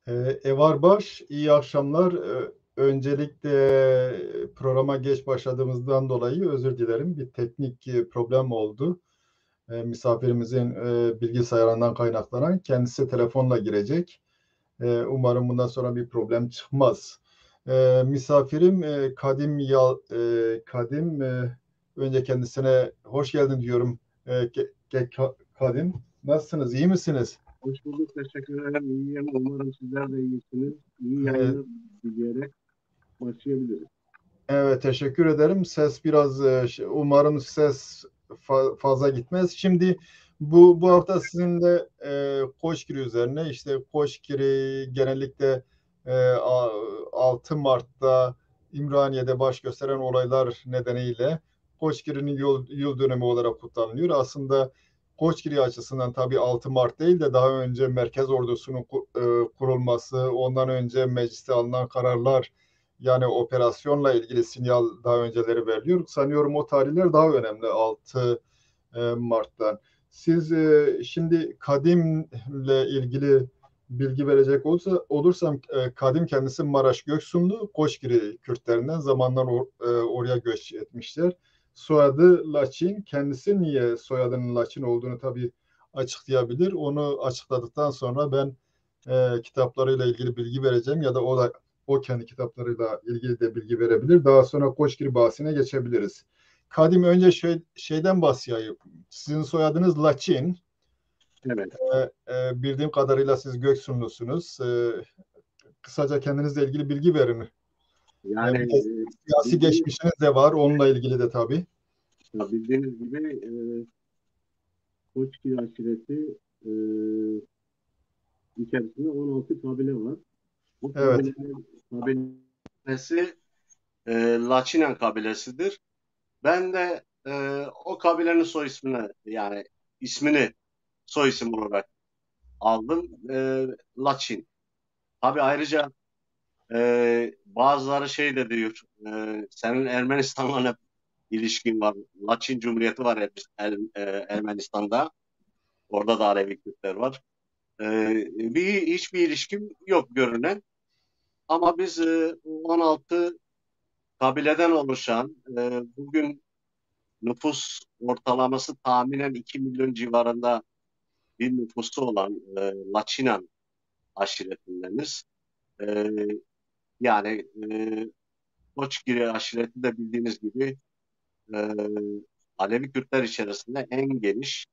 Evarbaş, iyi akşamlar. Öncelikle programa geç başladığımızdan dolayı özür dilerim. Bir teknik problem oldu. Misafirimizin bilgisayarından kaynaklanan kendisi telefonla girecek. Umarım bundan sonra bir problem çıkmaz. Misafirim Kadim. Önce kendisine hoş geldin diyorum. Kadim, nasılsınız? İyi misiniz? Hoş bulduk. Teşekkür ederim. İyiyim. Umarım sizler de iyisiniz. İyi yayınlar dileyerek başlayabiliriz. Evet, teşekkür ederim. Ses biraz, umarım ses fazla gitmez. Şimdi bu hafta sizinle Koçgiri üzerine, işte Koçgiri genellikle 6 Mart'ta İmraniye'de baş gösteren olaylar nedeniyle Koçgiri'nin yıl dönümü olarak kutlanılıyor. Aslında Koçgiri açısından tabii 6 Mart değil de daha önce Merkez Ordusu'nun kurulması, ondan önce mecliste alınan kararlar, yani operasyonla ilgili sinyal daha önceleri veriliyor. Sanıyorum o tarihler daha önemli 6 Mart'tan. Siz şimdi Kadim'le ilgili bilgi verecek olursam, Kadim kendisi Maraş Göksunlu, Koçgiri Kürtlerinden zamanla oraya göç etmişler. Soyadı Laçin. Kendisi niye soyadının Laçin olduğunu tabii açıklayabilir. Onu açıkladıktan sonra ben kitaplarıyla ilgili bilgi vereceğim, ya da o kendi kitaplarıyla ilgili de bilgi verebilir. Daha sonra Koçgiri bahsine geçebiliriz. Kadim, önce şeyden bahsedeyim. Sizin soyadınız Laçin. Evet. Bildiğim kadarıyla siz Göksunlusunuz. Kısaca kendinizle ilgili bilgi verin. Yani Bir de siyasi bildiğiniz, geçmişiniz de var. Onunla ilgili de tabii. bildiğiniz gibi Koçgil aşireti içerisinde 16 kabile var. Bu Evet. kabilesi Laçinen kabilesidir. Ben de o kabilenin soy ismini, yani ismini soy isim olarak aldım. Laçin. Tabii ayrıca bazıları şey de diyor, senin Ermenistan'la ne ilişkin var? Laçin Cumhuriyeti var Ermenistan'da. Orada da Alevi Kürtler var. Hiçbir ilişkim yok görünen. Ama biz 16 kabileden oluşan, bugün nüfus ortalaması tahminen 2 milyon civarında bir nüfusu olan Laçinan aşiretindeniz. E, yani Koçgiri aşireti de bildiğiniz gibi e, Alevi Kürtler içerisinde en geniş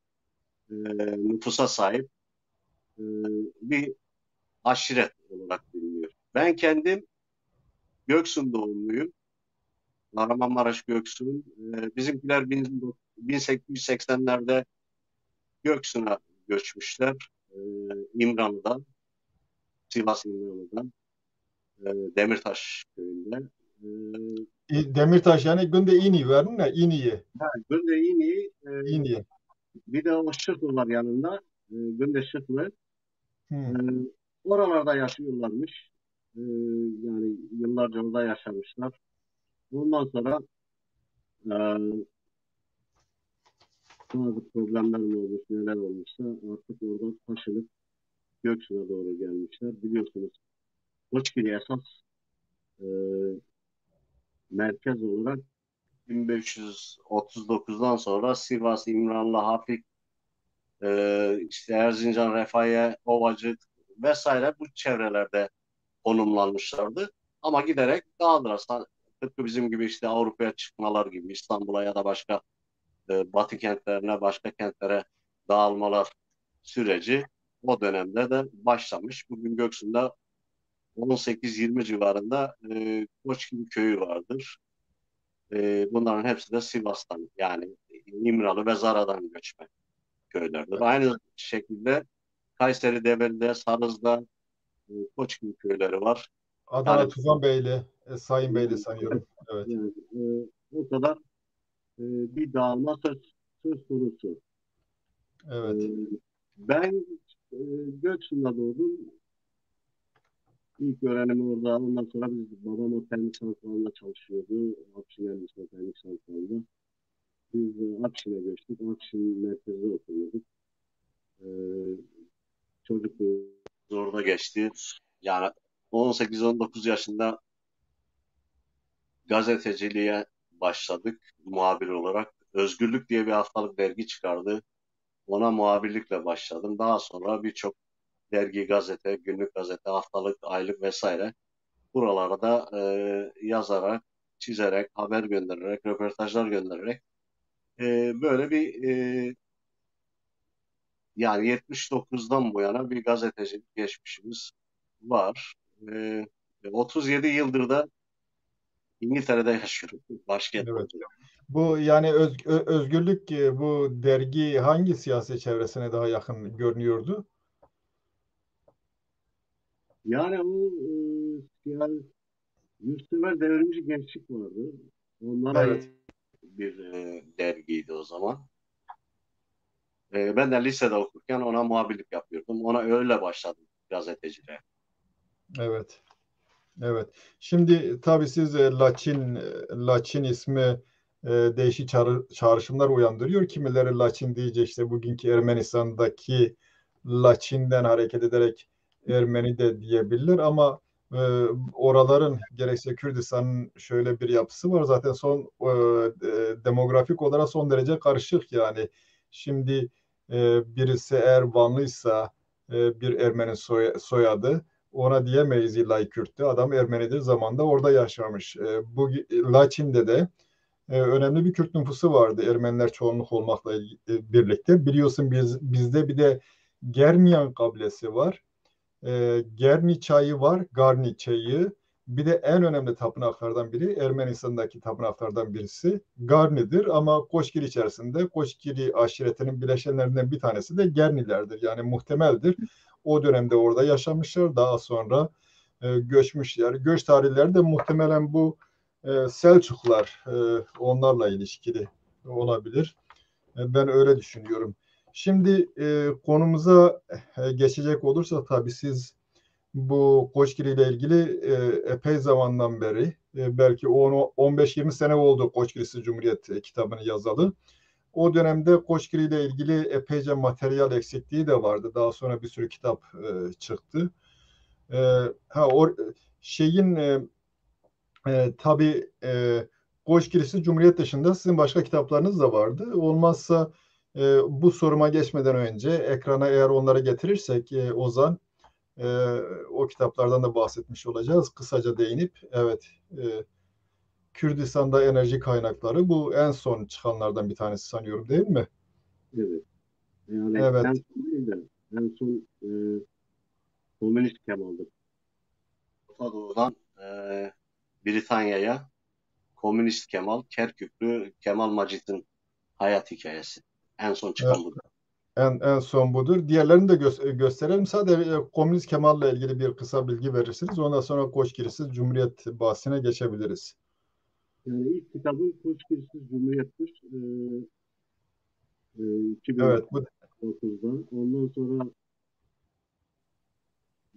nüfusa sahip e, bir aşiret olarak biliniyor. Ben kendim Göksun doğumluyum. Kahramanmaraş Göksun. Bizimkiler 1880'lerde Göksun'a göçmüşler. E, İmranlı'dan, Sivas İmranlı'dan, Demirtaş köyünde. E, Demirtaş, yani günde İni verin ne? İni'yi. Günde İğne'yi, İni'yi. bir de o Şırtlı var yanında. Günde Şırtlı. E, Hı. oralarda yaşıyorlarmış. Yani yıllarca orada yaşamışlar. Ondan sonra e, bazı problemler mi olmuş, neler olmuşsa artık orada taşınıp Göksu'na doğru gelmişler. Biliyorsunuz Koçgili esas e, merkez olarak 1539'dan sonra Sivas, İmranlı, Hafik, işte Erzincan, Refahiye, Ovacık vesaire bu çevrelerde konumlanmışlardı. Ama giderek dağıldılar. Tıpkı bizim gibi işte Avrupa'ya çıkmalar gibi İstanbul'a ya da başka batı kentlerine, başka kentlere dağılmalar süreci o dönemde de başlamış. Bugün Göksu'nda 18-20 civarında Koçgil köyü vardır. Bunların hepsi de Sivas'tan, yani İmralı ve Zara'dan göçme köylerdir. Aynı şekilde Kayseri, Develi'de, Sarız'da Koçgil köyleri var. Adana Yani, Tuzanbeyli, Sayın Beyli yani, sanıyorum. Evet. yani o kadar bir dağılma söz konusu. E, Evet. ben Göksu'nda doğdum. İlk öğrenimi orada. Ondan sonra babam o termik santralında çalışıyordu. Akşin Endüstri Termik Santralında. Biz Akşin'e göçtük. Akşin merkezde oturuyorduk. Ee, çocukluğumuz orada geçti. Yani 18-19 yaşında gazeteciliğe başladık muhabir olarak. Özgürlük diye bir haftalık dergi çıkardı. Ona muhabirlikle başladım. Daha sonra birçok dergi, gazete, günlük gazete, haftalık, aylık vesaire buralarda yazarak, çizerek, haber göndererek, röportajlar göndererek böyle bir yani 79'dan bu yana bir gazetecilik geçmişimiz var. E, 37 yıldır da İngiltere'de yaşıyorum. Başkent Evet. oldu. Bu yani özgürlük bu dergi hangi siyasi çevresine daha yakın görünüyordu? Yani o yani yurtsever devrimci gençlik vardı. Onlara Evet. ait bir dergiydi o zaman. Ben de lisede okurken ona muhabirlik yapıyordum. Ona öyle başladım gazeteciliğe. Evet. Evet. Şimdi tabii siz Laçin ismi değişik çağrışımlar uyandırıyor. Kimileri Laçin deyince işte bugünkü Ermenistan'daki Laçin'den hareket ederek Ermeni de diyebilir ama e, oraların gerekse Kürdistan'ın şöyle bir yapısı var. Zaten demografik olarak son derece karışık yani. Şimdi birisi eğer Vanlıysa bir Ermeni soyadı ona diyemeyiz illa Kürttü. Adam Ermenidir zamanda orada yaşamış. Bu Laçin'de de önemli bir Kürt nüfusu vardı. Ermeniler çoğunluk olmakla birlikte. Biliyorsun bizde bir de Germiyan kabilesi var. Gerni çayı var, Garni çayı. Bir de en önemli tapınaklardan biri Ermenistan'daki tapınaklardan birisi Garni'dir ama Koşkiri içerisinde Koşkiri aşiretinin bileşenlerinden bir tanesi de Gernilerdir. Yani muhtemeldir. O dönemde orada yaşamışlar. Daha sonra göçmüşler. Göç tarihleri de muhtemelen bu Selçuklar onlarla ilişkili olabilir. Ben öyle düşünüyorum. Şimdi konumuza geçecek olursa tabii siz bu Koçgiri ile ilgili epey zamandan beri belki 15-20 sene oldu Koçgirisi Cumhuriyet kitabını yazalı. O dönemde Koçgiri ile ilgili epeyce materyal eksikliği de vardı. Daha sonra bir sürü kitap çıktı. E, o şeyin tabii Koçgirisi Cumhuriyet dışında sizin başka kitaplarınız da vardı. Olmazsa bu soruma geçmeden önce ekrana eğer onları getirirsek Ozan e, o kitaplardan da bahsetmiş olacağız. Kısaca değinip evet Kürdistan'da enerji kaynakları bu en son çıkanlardan bir tanesi sanıyorum değil mi? Evet. Yani en Evet, son değil de en son Komünist Kemal'dı. Orta Doğu'dan Britanya'ya Komünist Kemal, Kerküklü Kemal Macit'in hayat hikayesi. En son evet, çıkan bu. en son budur. Diğerlerini de gösterelim. Sadece Komünist Kemal'la ilgili bir kısa bilgi verirsiniz. Ondan sonra Koçgirisi Cumhuriyet bahsine geçebiliriz. Yani ilk kitabım Koçgirisiz Cumhuriyet'tir. Evet, bu 2009'da. Ondan sonra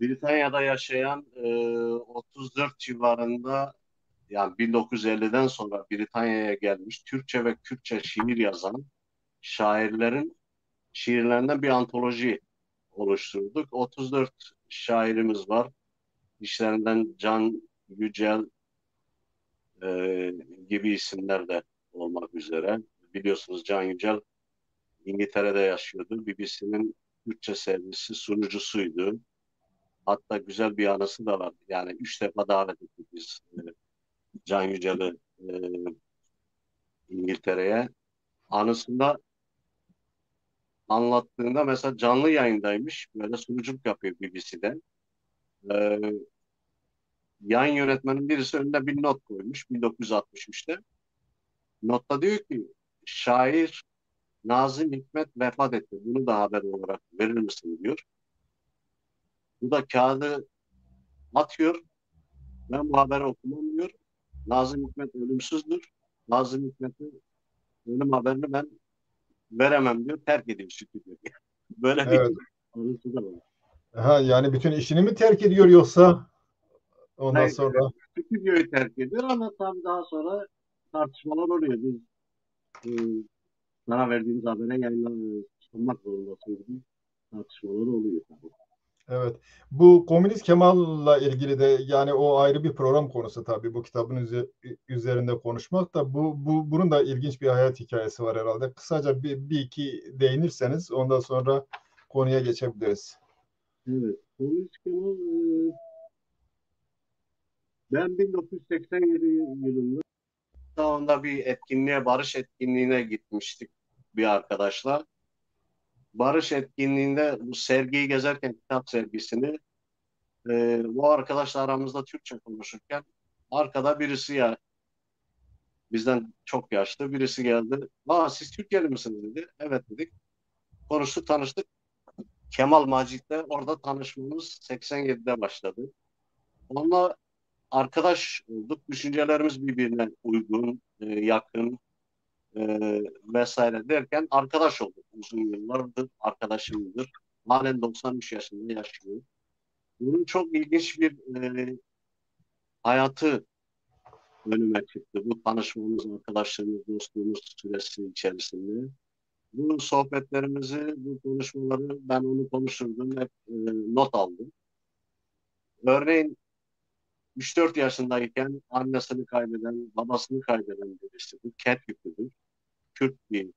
Britanya'da yaşayan 34 civarında yani 1950'den sonra Britanya'ya gelmiş Türkçe ve Kürtçe şiir yazan şairlerin şiirlerinden bir antoloji oluşturduk. 34 şairimiz var. İşlerinden Can Yücel gibi isimler de olmak üzere. Biliyorsunuz Can Yücel İngiltere'de yaşıyordu. BBC'nin Türkçe servisi sunucusuydu. Hatta güzel bir anısı da var. Yani 3 defa davet ettik biz Can Yücel'i e, İngiltere'ye. Anısında anlattığında mesela canlı yayındaymış. Böyle sunuculuk yapıyor BBC'de. E, Yan yönetmenin birisi önüne bir not koymuş 1963'te. Notta diyor ki şair Nazım Hikmet vefat etti. Bunu da haber olarak verir misin diyor. Bu da kağıdı atıyor. Ben bu haberi okumam diyor. Nazım Hikmet ölümsüzdür. Nazım Hikmet'in ölüm haberini ben veremem diyor. Terk ediyor stüdyoyu. Böyle bir evet. anısı da var. Ha, yani bütün işini mi terk ediyor yoksa ondan Hayır, sonra stüdyoyu terk ediyor ama tabii daha sonra tartışmalar oluyor. Biz e, sana verdiğimiz habere yayınlamak zorundasın gibi tartışmalar oluyor tabii. Evet. Bu Komünist Kemal'la ilgili de yani o ayrı bir program konusu tabii. Bu kitabın üzerinde konuşmak da bunun da ilginç bir hayat hikayesi var herhalde. Kısaca bir iki değinirseniz ondan sonra konuya geçebiliriz. Evet. Komünist Kemal, ben 1987 yılında zamanında bir etkinliğe, barış etkinliğine gitmiştik bir arkadaşla. Barış etkinliğinde bu sergiyi gezerken, kitap sergisini, bu arkadaşla aramızda Türkçe konuşurken arkada birisi, ya bizden çok yaşlı birisi geldi. Aa, siz Türkiye'li misiniz dedi. Evet dedik. Konuştuk, tanıştık. Kemal Macit'le orada tanışmamız 87'de başladı. Onunla arkadaş olduk. Düşüncelerimiz birbirine uygun, yakın, vesaire derken arkadaş olduk. Uzun yıllardır arkadaşımdır. Halen 93 yaşında yaşıyor. Bunun çok ilginç bir hayatı önüme çıktı. Bu tanışmamız, arkadaşlığımız, dostluğumuz süresi içerisinde. Bu sohbetlerimizi, bu konuşmaları ben onu konuşurdum, hep not aldım. Örneğin 3-4 yaşındayken annesini kaybeden, babasını kaybeden birisidir. Kerküklüdür. Kürt bir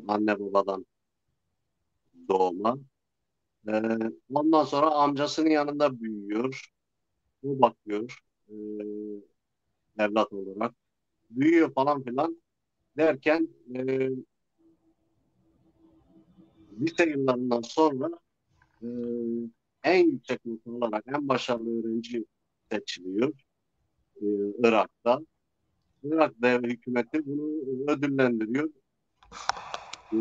anne babadan doğma. E, Ondan sonra amcasının yanında büyüyor. O bakıyor e, evlat olarak. Büyüyor falan filan derken lise yıllarından sonra e, en yüksek not olarak en başarılı öğrenci seçiliyor e, Irak'ta. Irak devlet hükümeti bunu ödüllendiriyor. E,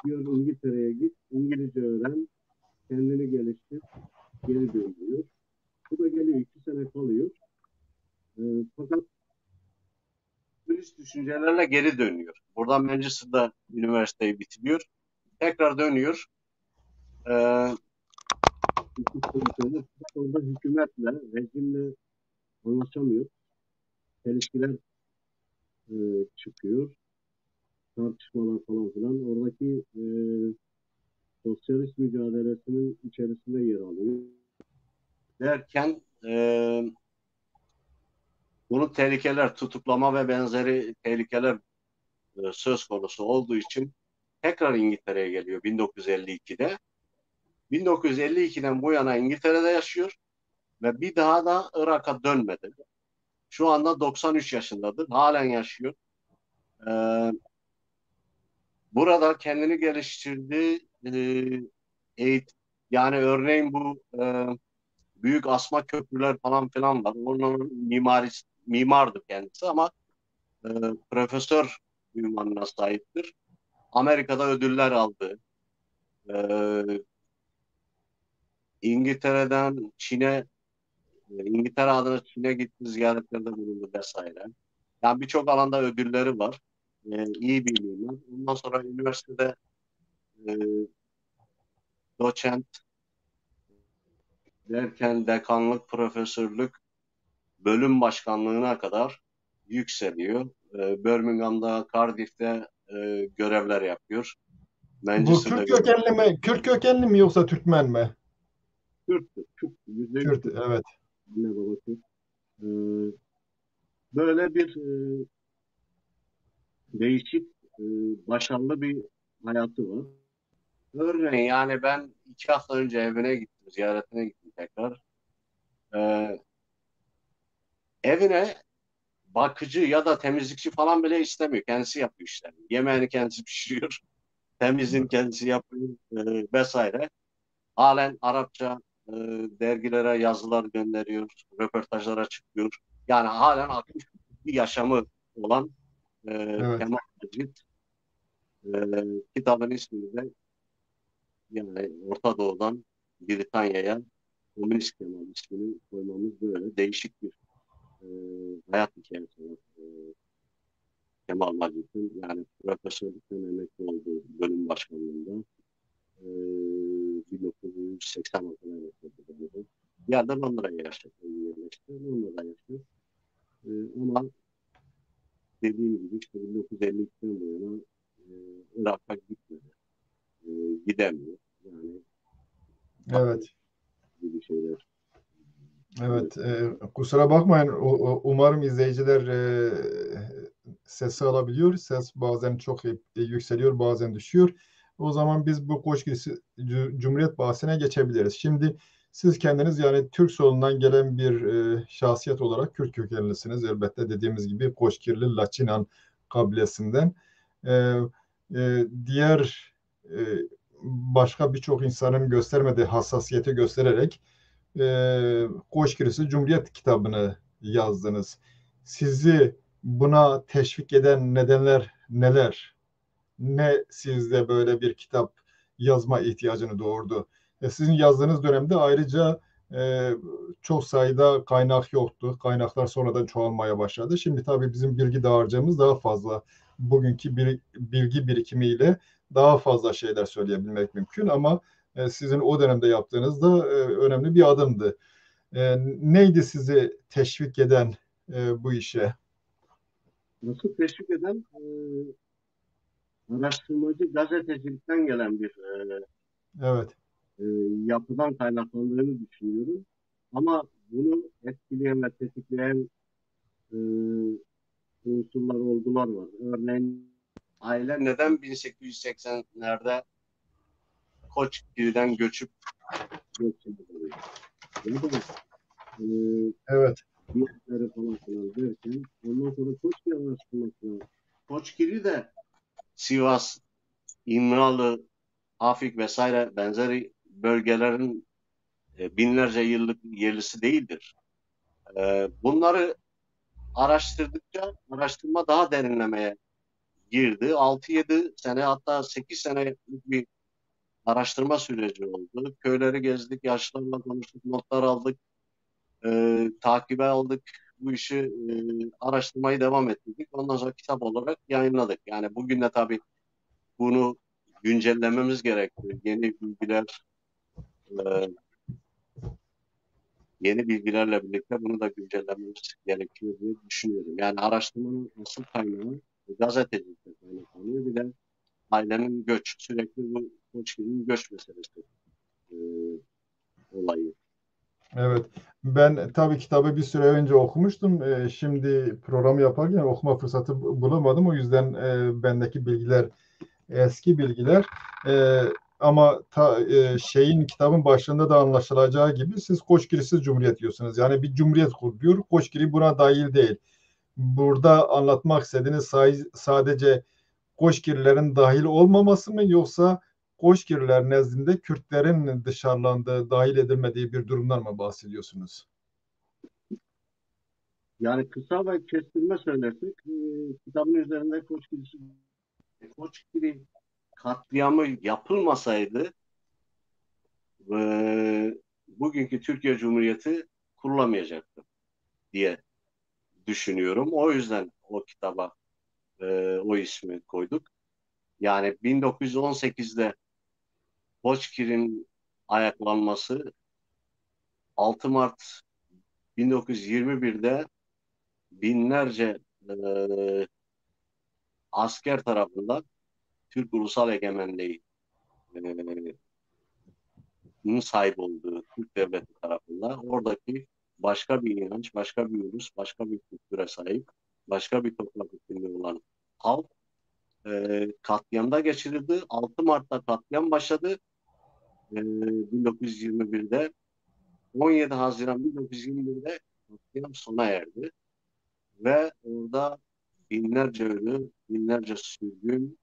Diyor İngiltere'ye git, İngilizce öğren, kendini geliştir, geri dön diyor. Bu da geliyor, 2 sene kalıyor. Fakat turist düşüncelerle geri dönüyor. Buradan Manchester'da üniversiteyi bitiriyor. Tekrar dönüyor. E, 2 sene sonra orada hükümetle, rejimle anlaşamıyor. Çelişkiler e, çıkıyor. Tartışmalar falan filan. Oradaki sosyalist mücadelesinin içerisinde yer alıyor. Derken bunun tehlikeler, tutuklama ve benzeri tehlikeler söz konusu olduğu için tekrar İngiltere'ye geliyor 1952'de. 1952'den bu yana İngiltere'de yaşıyor ve bir daha da Irak'a dönmedi. Şu anda 93 yaşındadır. Halen yaşıyor. Ee, Burada kendini geliştirdi. Eğitim, yani örneğin bu büyük asma köprüler falan filan var. Onun mimardı kendisi ama e, profesör ünvanına sahiptir. Amerika'da ödüller aldı. E, İngiltere'den Çin'e, İngiltere adına Çin'e gitti, ziyaretlerde bulundu vesaire. Yani birçok alanda ödülleri var. İyi bir mimar. Ondan sonra üniversitede e, doçent derken dekanlık, profesörlük, bölüm başkanlığına kadar yükseliyor. Birmingham'da, Cardiff'te görevler yapıyor. Bu Manchester'da Kürt kökenli mi? Kürt kökenli mi yoksa Türkmen mi? Kürttür. Kürt, %100 Kürt, Kürt. evet. Anne baba Kürt. Ee, Böyle bir değişik, e, başarılı bir hayatı var. Örneğin yani ben 2 hafta önce evine gittim, ziyaretine gittim tekrar. Ee, Evine bakıcı ya da temizlikçi falan bile istemiyor. Kendisi yapıyor işlerini. Yemeğini kendisi pişiriyor. Temizliğini kendisi yapıyor vesaire. Halen Arapça e, dergilere yazılar gönderiyor, röportajlara çıkıyor. Yani halen aktif bir yaşamı olan Evet. Kemal Macit. Kitabın ismini de yani Orta Doğu'dan Britanya'ya Komünist Kemal ismini koymamız böyle değişik bir e, hayat hikayesi var. Kemal Macit'in yani profesörlükten emekli olduğu bölüm başkanlığında 1986'da yaşadı. Bir yerde Londra'ya yerleşti. Londra'da yaşıyor. Ama dediğim gibi işte 1952'den bu yana e, Irak'a gitmedi. E, Gidemiyor. Yani Evet. şeyler. Evet, kusura bakmayın. Umarım izleyiciler sesi alabiliyor. Ses bazen çok yükseliyor, bazen düşüyor. O zaman biz bu Koçgirisi Cumhuriyet bahsine geçebiliriz. Şimdi siz kendiniz yani Türk solundan gelen bir şahsiyet olarak Kürt kökenlisiniz. Elbette dediğimiz gibi Koçgirli Laçinan kabilesinden. E, diğer e, başka birçok insanın göstermediği hassasiyeti göstererek Koçgirisi Cumhuriyet kitabını yazdınız. Sizi buna teşvik eden nedenler neler? Ne sizde böyle bir kitap yazma ihtiyacını doğurdu? Sizin yazdığınız dönemde ayrıca e, çok sayıda kaynak yoktu. Kaynaklar sonradan çoğalmaya başladı. Şimdi tabii bizim bilgi dağarcığımız daha fazla. Bugünkü bilgi birikimiyle daha fazla şeyler söyleyebilmek mümkün ama sizin o dönemde yaptığınız da önemli bir adımdı. Neydi sizi teşvik eden bu işe? Nasıl teşvik eden araştırmacı gazetecilikten gelen bir Evet, e, yapıdan kaynaklandığını düşünüyorum. Ama bunu etkileyen ve tetikleyen e, unsurlar oldular var. Örneğin aile neden 1880'lerde Koçgiri'den göçüp göçüldü? Ya da e, evet, diğerleri falan filan derken ondan sonra Koçgiri araştırmasına Koçgiri de Sivas, İmralı, Afik vesaire benzeri bölgelerin binlerce yıllık yerlisi değildir. Bunları araştırdıkça araştırma daha derinlemeye girdi. 6-7 sene hatta 8 senelik bir araştırma süreci oldu. Köyleri gezdik, yaşlılarla konuştuk, notlar aldık, takibe aldık. Bu işi araştırmayı devam ettirdik. Ondan sonra kitap olarak yayınladık. Yani bugün de tabii bunu güncellememiz gerekiyor. E, yeni bilgilerle birlikte bunu da güncellememiz gerekiyor diye düşünüyorum. Yani araştırmanın asıl kaynağı gazetecilikte kaynaklanıyor. Bir de ailenin göç, sürekli bu Koçgil'in göç meselesi e, olayı. evet. Ben tabii kitabı bir süre önce okumuştum. Şimdi programı yaparken okuma fırsatı bulamadım. O yüzden bendeki bilgiler eski bilgiler. E, ama şeyin kitabın başında da anlaşılacağı gibi siz Koçgirisiz Cumhuriyet diyorsunuz. Yani bir cumhuriyet kur diyor. Koçgiri buna dahil değil. Burada anlatmak istediğiniz sadece Koçgirlilerin dahil olmaması mı yoksa Koçgirliler nezdinde Kürtlerin dışarılandığı, dahil edilmediği bir durumdan mı bahsediyorsunuz? Yani kısa ve kestirme söylersek kitabın üzerinde Koçgili katliamı yapılmasaydı bugünkü Türkiye Cumhuriyeti kurulamayacaktı diye düşünüyorum. O yüzden o kitaba o ismi koyduk. Yani 1918'de Koçgir'in ayaklanması 6 Mart 1921'de binlerce asker tarafından Türk Ulusal Egemenliği'nin sahip olduğu Türk Devleti tarafından oradaki başka bir inanç, başka bir ulus, başka bir kültüre sahip, başka bir toprak bütünlüğü olan halk katliamda geçirildi. 6 Mart'ta katliam başladı. 1921'de 17 Haziran 1921'de katliam sona erdi ve orada binlerce ölü, binlerce sürgün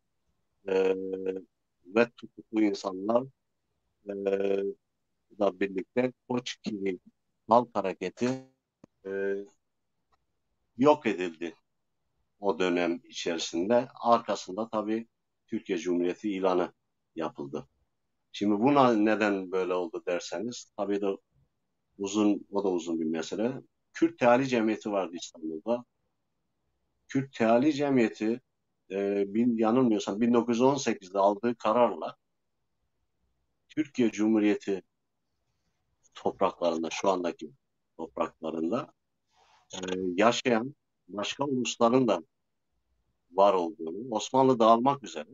e, ve tutuklu insanlar birlikte Koçgili Halk Hareketi e, yok edildi o dönem içerisinde. Arkasında tabii Türkiye Cumhuriyeti ilanı yapıldı. Şimdi buna neden böyle oldu derseniz tabii de o da uzun bir mesele. Kürt Teali Cemiyeti vardı İstanbul'da. Kürt Teali Cemiyeti yanılmıyorsam 1918'de aldığı kararla Türkiye Cumhuriyeti topraklarında, şu andaki topraklarında yaşayan başka ulusların da var olduğunu, Osmanlı dağılmak üzere,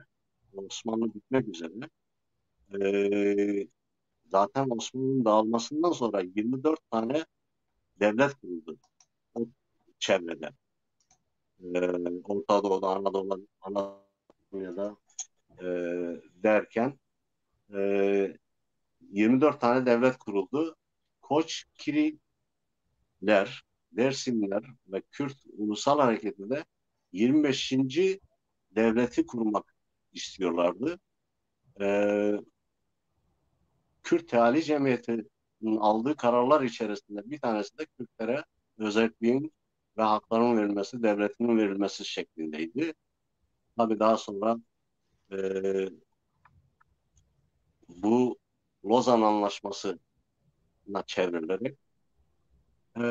Osmanlı bitmek üzere, e, zaten Osmanlı'nın dağılmasından sonra 24 tane devlet kuruldu o çevrede. Orta Doğu'da, Anadolu'da derken e, 24 tane devlet kuruldu. Koçkiriler, Dersimler ve Kürt Ulusal Hareketi de 25. devleti kurmak istiyorlardı. Ee, Kürt Teali Cemiyeti'nin aldığı kararlar içerisinde bir tanesi de Kürtlere özelliğin ve hakların verilmesi, devletinin verilmesi şeklindeydi. Tabii daha sonra e, bu Lozan Anlaşması'na çevrilerek e,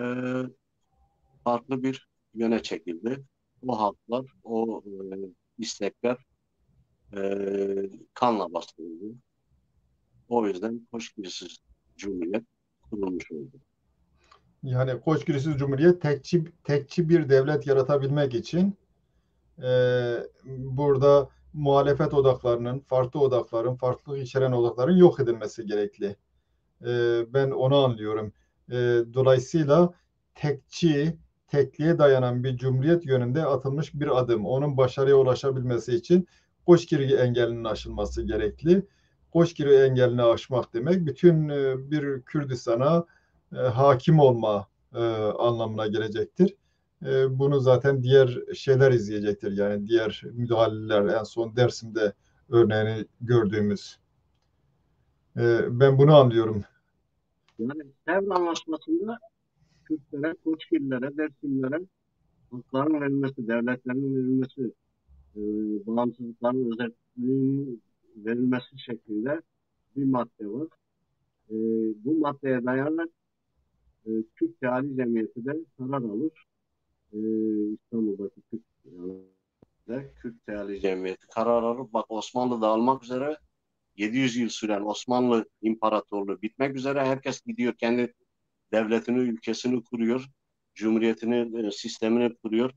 farklı bir yöne çekildi. O haklar, o istekler kanla bastırıldı. O yüzden Koçgirisiz Cumhuriyet kurulmuş oldu. Yani Koçgirisiz Cumhuriyet tekçi bir devlet yaratabilmek için burada muhalefet odaklarının, farklı odakların, farklılık içeren odakların yok edilmesi gerekli. Ben onu anlıyorum. Dolayısıyla tekliğe dayanan bir cumhuriyet yönünde atılmış bir adım. Onun başarıya ulaşabilmesi için Koçgiri engelinin aşılması gerekli. Koçgiri engelini aşmak demek bütün bir Kürdistan'a hakim olma anlamına gelecektir. Bunu zaten diğer şeyler izleyecektir. Yani diğer müdahaleler en son Dersim'de örneğini gördüğümüz. Ben bunu anlıyorum. Yani Sevr Anlaşması'nda Kürtlere, Koçgirlilere, Dersimlere hakların verilmesi, devletlerin verilmesi, e, bağımsızlıkların özelliğinin verilmesi şeklinde bir madde var. E, Bu maddeye dayanarak Kürt Teali Cemiyeti de karar alır. E, İstanbul'daki Kürt, yani Kürt Teali Cemiyeti karar alır. Bak, Osmanlı dağılmak üzere, 700 yıl süren Osmanlı İmparatorluğu bitmek üzere, herkes gidiyor kendi devletini, ülkesini kuruyor. Cumhuriyetini, sistemini kuruyor.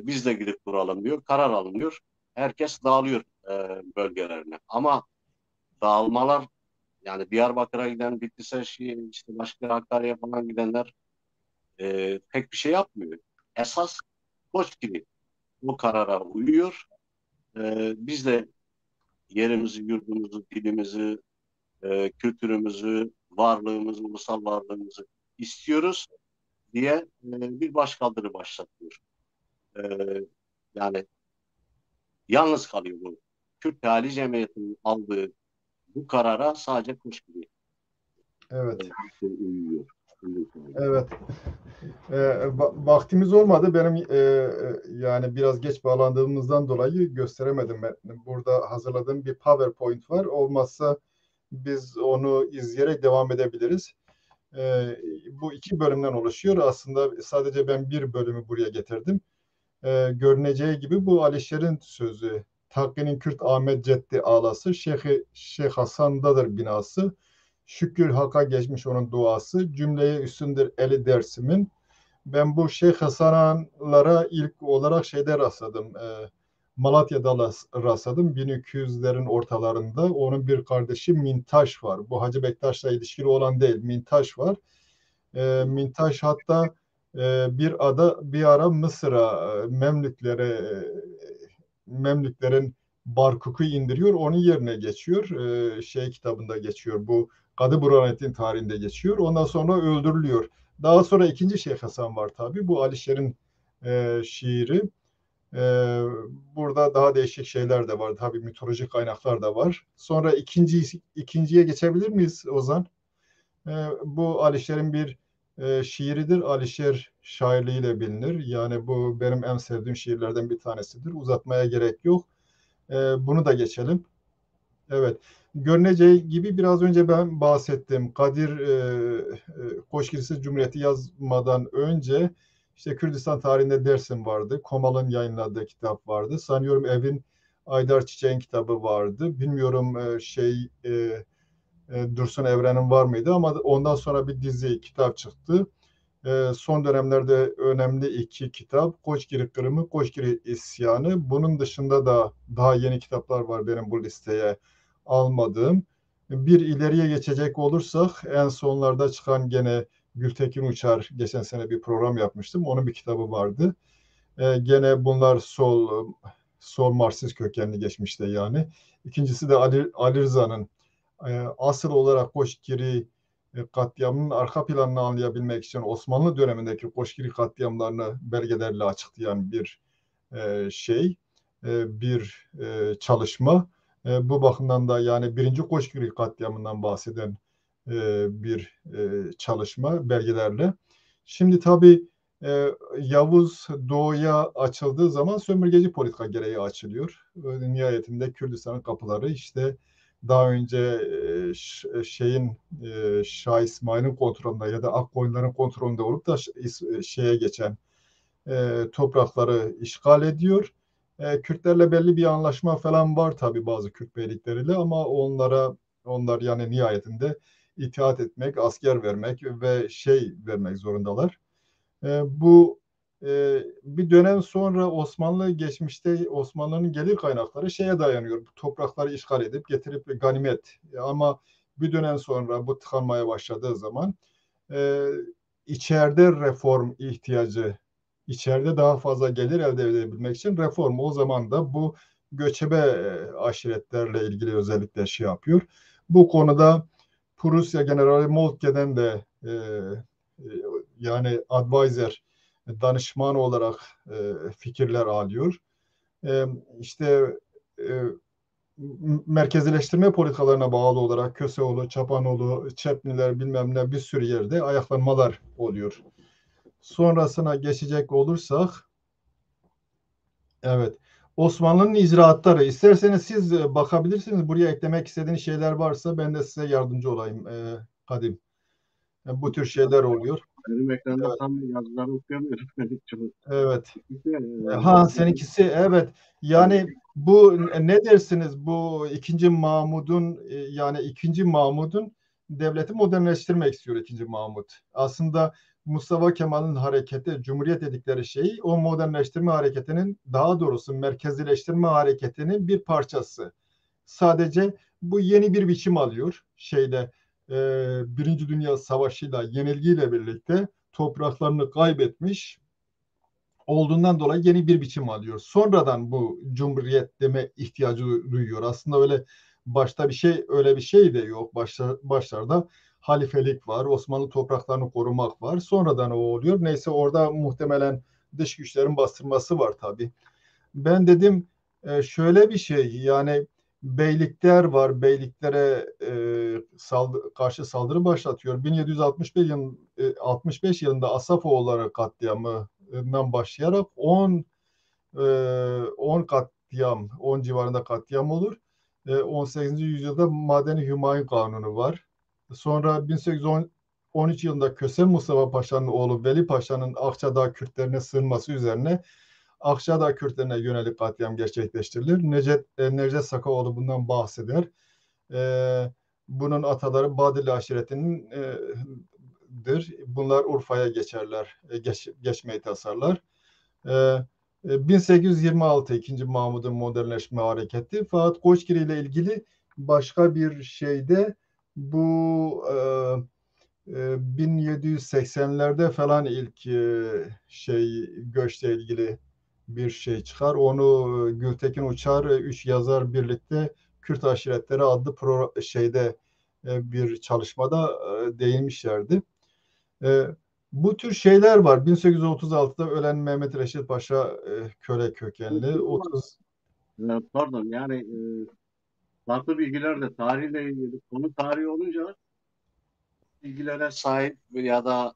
Biz de gidip kuralım diyor. Karar alınıyor. Herkes dağılıyor bölgelerine. Ama dağılmalar, yani Diyarbakır'a giden, Bitlis'e, işte başka Hakkari'ye falan gidenler pek bir şey yapmıyor. Esas Koçgiri bu karara uyuyor. Biz de yerimizi, yurdumuzu, dilimizi, kültürümüzü, varlığımızı, ulusal varlığımızı istiyoruz diye bir başkaldırı başlatıyor. E, Yani yalnız kalıyor bu. Kürt Teali Cemiyeti'nin aldığı bu karara sadece Koçgiri Evet. uyuyor. Evet. Vaktimiz olmadı. Benim yani biraz geç bağlandığımızdan dolayı gösteremedim. Burada hazırladığım bir PowerPoint var. Olmazsa biz onu izleyerek devam edebiliriz. Bu iki bölümden oluşuyor. Aslında sadece ben bir bölümü buraya getirdim. Görüneceği gibi bu Alişer'in sözü. Takki'nin Kürt Ahmet Ceddi ağlası, Şeyh Hasan'dadır binası. Şükür Hak'a geçmiş onun duası, cümleye üstündür eli Dersim'in. Ben bu Şeyh Hasanlara ilk olarak şeyde rastladım. Malatya'da rastladım. 1200'lerin ortalarında. Onun bir kardeşi Mintaş var. Bu Hacı Bektaş'la ilişkili olan değil. Mintaş var. Mintaş hatta bir ara Mısır'a Memlüklerin Barkuk'u indiriyor. Onun yerine geçiyor. Kitabında geçiyor. Bu Kadı Burhanettin tarihinde geçiyor. Ondan sonra öldürülüyor. Daha sonra ikinci Şeyh Hasan var tabii. Bu Alişer'in şiiri. E, Burada daha değişik şeyler de var. Tabii mitolojik kaynaklar da var. Sonra ikinciye geçebilir miyiz Ozan? Bu Alişer'in bir şiiridir. Alişer şairliğiyle bilinir. Yani bu benim en sevdiğim şiirlerden bir tanesidir. Uzatmaya gerek yok. Bunu da geçelim. Evet. Görüneceği gibi biraz önce ben bahsettim. Kadir Koçgirisiz Cumhuriyeti yazmadan önce işte Kürdistan tarihinde Dersim vardı. Komal'ın yayınladığı kitap vardı. Sanıyorum Evin Aydar Çiçek'in kitabı vardı. Bilmiyorum Dursun Evren'in var mıydı ama ondan sonra bir dizi kitap çıktı. Son dönemlerde önemli iki kitap. Koçgiri Kırımı, Koçgiri İsyanı. Bunun dışında da daha yeni kitaplar var benim bu listeye almadığım. Bir ileriye geçecek olursak en sonlarda çıkan gene Gültekin Uçar, geçen sene bir program yapmıştım. Onun bir kitabı vardı. Gene bunlar sol Marksist kökenli geçmişte yani. İkincisi de Ali Rıza'nın asıl olarak Koşkiri katliamının arka planını anlayabilmek için Osmanlı dönemindeki Koşkiri katliamlarını belgelerle açıklayan bir şey, bir çalışma. Bu bakımdan da yani birinci Koşkiri katliamından bahseden bir çalışma belgelerle. Şimdi tabii Yavuz Doğu'ya açıldığı zaman sömürgeci politika gereği açılıyor. Nihayetinde Kürdistan'ın kapıları işte daha önce şeyin Şah İsmail'in kontrolünde ya da Akkoyunların kontrolünde olup da şeye geçen toprakları işgal ediyor. Kürtlerle belli bir anlaşma falan var tabii bazı Kürt beylikleriyle ama onlar yani nihayetinde itaat etmek, asker vermek ve şey vermek zorundalar. Bu bir dönem sonra Osmanlı geçmişte Osmanlı'nın gelir kaynakları şeye dayanıyor. Bu toprakları işgal edip getirip ganimet. Ama bir dönem sonra bu tıkanmaya başladığı zaman e, içeride reform ihtiyacı, içeride daha fazla gelir elde edebilmek için reform. O zaman da bu göçebe aşiretlerle ilgili özellikle şey yapıyor. Bu konuda Prusya Generali Moltke'den de yani advisor, danışman olarak fikirler alıyor. İşte e, merkezileştirme politikalarına bağlı olarak Köseoğlu, Çapanoğlu, Çepniler bilmem ne bir sürü yerde ayaklanmalar oluyor. Sonrasına geçecek olursak, evet, Osmanlı'nın icraatları. İsterseniz siz bakabilirsiniz. Buraya eklemek istediğiniz şeyler varsa ben de size yardımcı olayım Kadim. Bu tür şeyler oluyor. Benim ekranda Evet, tam yazıları okuyamıyorum. evet. Ha Yazıları seninkisi evet. Yani bu ne dersiniz? Bu ikinci Mahmud'un yani ikinci Mahmud'un devleti modernleştirmek istiyor ikinci Mahmud. Aslında Mustafa Kemal'in hareketi, Cumhuriyet dedikleri şey o modernleştirme hareketinin daha doğrusu merkezileştirme hareketinin bir parçası. Sadece bu yeni bir biçim alıyor. Birinci Dünya Savaşı'yla yenilgiyle birlikte topraklarını kaybetmiş olduğundan dolayı yeni bir biçim alıyor. Sonradan bu cumhuriyet deme ihtiyacı duyuyor. Aslında başta öyle bir şey de yok. Başlarda halifelik var, Osmanlı topraklarını korumak var. Sonradan o oluyor. Neyse orada muhtemelen dış güçlerin bastırması var tabii. Ben dedim şöyle bir şey yani beylikler var. Beyliklere karşı saldırı başlatıyor. 65 yılında Asafoğulları katliamından başlayarak 10 katliam, 10 civarında katliam olur. 18. yüzyılda Madeni Hümayun Kanunu var. Sonra 1813 yılında Köse Mustafa Paşa'nın oğlu Veli Paşa'nın Akçadağ Kürtlerine sığınması üzerine Akçadağ Kürtlerine yönelik katliam gerçekleştirilir. Necdet Sakaoğlu bundan bahseder. Bunun ataları Badili aşiretinin Bunlar Urfa'ya geçerler, geçmeyi tasarlar. 1826 2. Mahmud'un modernleşme hareketi. Fakat Koçgiri ile ilgili başka bir şeyde bu 1780'lerde falan ilk göçle ilgili bir şey çıkar. Onu Gültekin Uçar, üç yazar birlikte Kürt Aşiretleri adlı bir çalışmada değinmişlerdi. E, Bu tür şeyler var. 1836'da ölen Mehmet Reşit Paşa köle kökenli. pardon yani farklı bilgiler de tarihle ilgili konu tarihi olunca bilgilere sahip ya da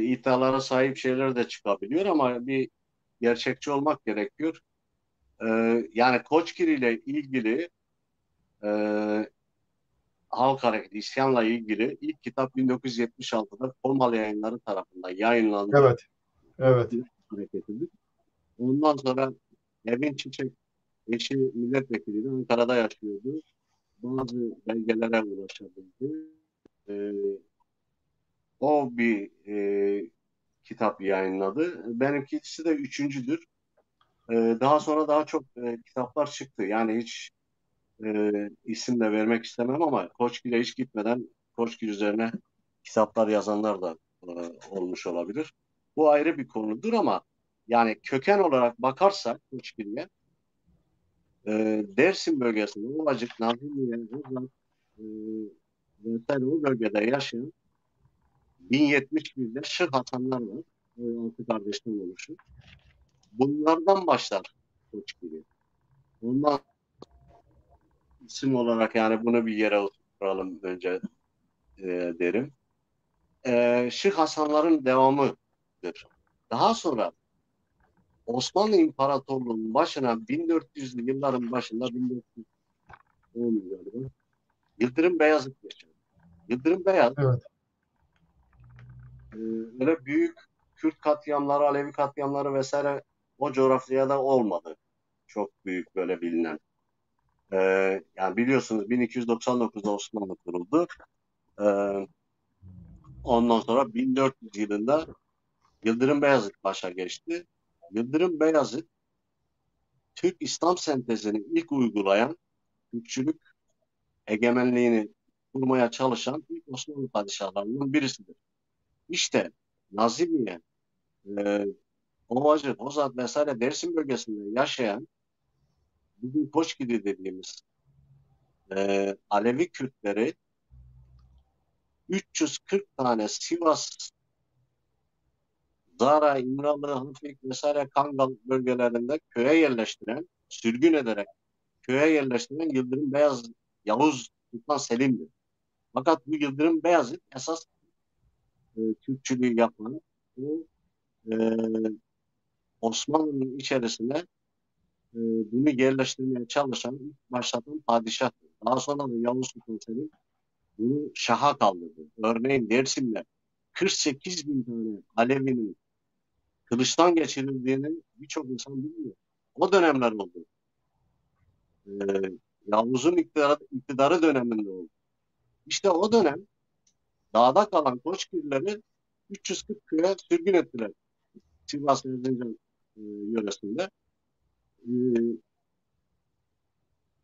iddialara sahip şeyler de çıkabiliyor ama bir gerçekçi olmak gerekiyor. E, Yani Koçgiri ile ilgili e, halk hareketi, isyanla ilgili ilk kitap 1976'da Kolmalı Yayınları tarafından yayınlandı. Evet, evet, Koçgiri hareketidir. Ondan sonra Evin Çiçek eşi milletvekiliydi. Ankara'da yaşıyordu. Bazı belgelere ulaşabildi. E, O bir kitap yayınladı. Benimkisi de üçüncüdür. Daha sonra daha çok kitaplar çıktı. Yani hiç isim de vermek istemem ama Koçgil'e hiç gitmeden Koçgil üzerine kitaplar yazanlar da olmuş olabilir. Bu ayrı bir konudur ama yani köken olarak bakarsak Koçgil'e Dersim bölgesinde Ovacık, Nazilliye, Hızlat e, vesaire o bölgede yaşayan 1071'de Şır Hasanlar var. Altı kardeşten oluşuyor. Bunlardan başlar Koçgil'i. Ondan isim olarak yani bunu bir yere oturtalım önce derim. Şık Hasanların devamıdır. Daha sonra Osmanlı İmparatorluğu'nun başına 1400'lü yılların başında 1410 galiba Yıldırım Beyazıt geçer. Yıldırım Beyazıt Evet. e, öyle büyük Kürt katliamları, Alevi katliamları vesaire o coğrafyada olmadı. Çok büyük böyle bilinen. E, Yani biliyorsunuz 1299'da Osmanlı kuruldu. E, Ondan sonra 1400 yılında Yıldırım Beyazıt başa geçti. Yıldırım Beyazıt Türk İslam sentezini ilk uygulayan, Türkçülük egemenliğini kurmaya çalışan ilk Osmanlı padişahlarından birisidir. İşte Nazilliye, e, Ovacı, Hozat vesaire Dersim bölgesinde yaşayan bugün Koçgili dediğimiz Alevi Kürtleri 340 tane Sivas, Zara, İmralı, Hafik vesaire Kangal bölgelerinde köye yerleştiren, sürgün ederek köye yerleştiren Yıldırım Beyaz Yavuz Sultan Selim'dir. Fakat bu Yıldırım Beyazıt esas Türkçülüğü yapan bu e, Osmanlı'nın içerisine e, bunu yerleştirmeye çalışan ilk başlatan padişahtır. Daha sonra da Yavuz Sultan Selim bunu şaha kaldırdı. Örneğin Dersim'de 48 bin tane Alevi'nin kılıçtan geçirildiğini birçok insan bilmiyor. O dönemler oldu. E, Yavuz'un iktidarı döneminde oldu. İşte o dönem dağda kalan Koçgirleri 340 köye sürgün ettiler. Sivas Erzincan yöresinde. E,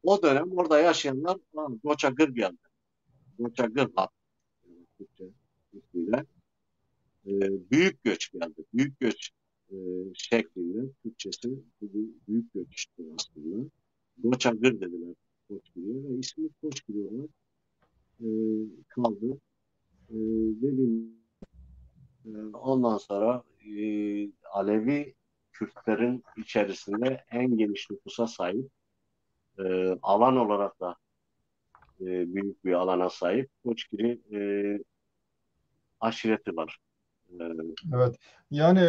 O dönem orada yaşayanlar Goçagır geldi. Goçagır hat Türkçe ismiyle. E, Büyük göç geldi. Büyük göç e, şeklinde Türkçesi bugün büyük göçtür aslında. Goçagır dediler Koçgir'e ve ismi Koçgir olarak e, kaldı. Dediğim ondan sonra Alevi Kürtlerin içerisinde en geniş nüfusa sahip alan olarak da büyük bir alana sahip Koçgiri aşireti var. E, Evet. Yani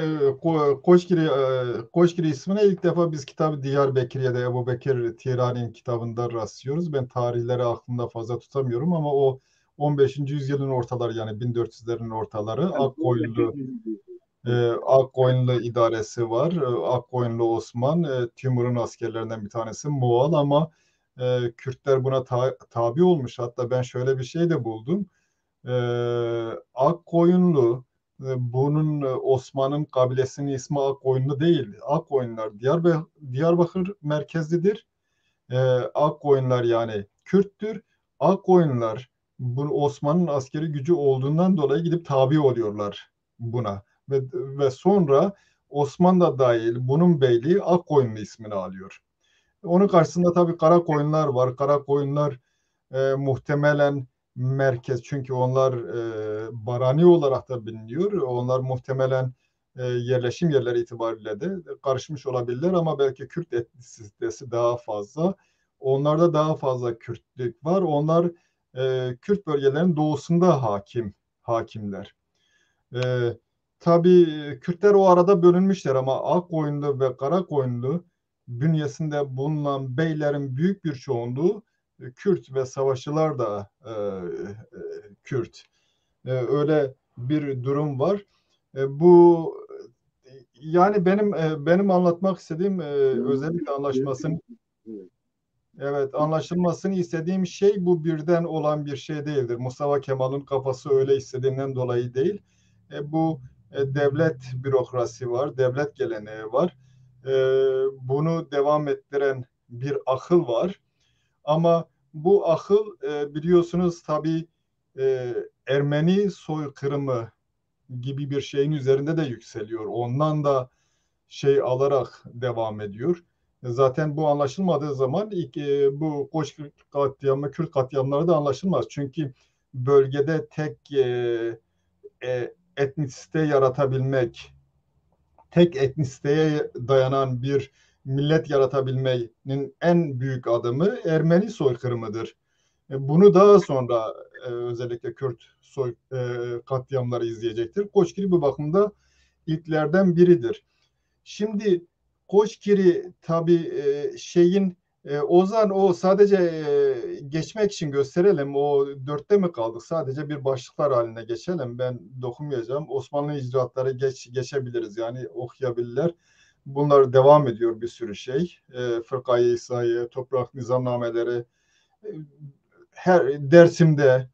Koçgiri ismine ilk defa biz kitabı Diyarbakır'da Ebubekir Tirani'nin kitabında rastlıyoruz. Ben tarihleri aklımda fazla tutamıyorum ama o 15. yüzyılın ortaları yani 1400'lerin ortaları Yani 18. Akkoyunlu idaresi var. Akkoyunlu Osman Timur'un askerlerinden bir tanesi Moğol ama Kürtler buna tabi olmuş. Hatta ben şöyle bir şey de buldum. e, Akkoyunlu bunun Osman'ın kabilesinin ismi Akkoyunlu değil. Akkoyunlar Diyarbakır merkezlidir. Akkoyunlar yani Kürttür. Akkoyunlar bu Osman'ın askeri gücü olduğundan dolayı gidip tabi oluyorlar buna. Ve sonra Osman da dahil bunun beyliği Akkoyunlu ismini alıyor. Onun karşısında tabii kara koyunlar var. Kara koyunlar muhtemelen merkez çünkü onlar barani olarak da biliniyor. Onlar muhtemelen yerleşim yerleri itibariyle de karışmış olabilirler ama belki Kürt etnisitesi daha fazla. Onlarda daha fazla Kürtlük var. Onlar Kürt bölgelerinin doğusunda hakimler. Ee, tabii Kürtler o arada bölünmüşler ama Akkoyunlu ve Karakoyunlu bünyesinde bulunan beylerin büyük bir çoğunluğu Kürt ve savaşçılar da Kürt. Öyle bir durum var. Bu yani benim anlatmak istediğim özellikle anlaşmasının evet anlaşılmasını istediğim şey bu birden olan bir şey değildir. Mustafa Kemal'in kafası öyle istediğinden dolayı değil. Bu devlet bürokrasi var, devlet geleneği var. Bunu devam ettiren bir akıl var. Ama bu akıl biliyorsunuz tabii Ermeni soykırımı gibi bir şeyin üzerinde de yükseliyor. Ondan da şey alarak devam ediyor. Zaten bu anlaşılmadığı zaman ilk bu Koç katliamı, Kürt katliamları da anlaşılmaz. Çünkü bölgede tek etnisite yaratabilmek, tek etnisiteye dayanan bir millet yaratabilmenin en büyük adımı Ermeni soykırımıdır. Bunu daha sonra özellikle Kürt katliamları izleyecektir. Koçgiri bu bakımda ilklerden biridir. Şimdi Koçgiri tabii Ozan o sadece geçmek için gösterelim. O dörtte mi kaldık? Sadece bir başlıklar haline geçelim. Ben dokunmayacağım. Osmanlı icraatları geçebiliriz. Yani okuyabilirler. Bunlar devam ediyor bir sürü şey. Fırkayı İsa'yı, toprak nizamnameleri, e, her Dersim'de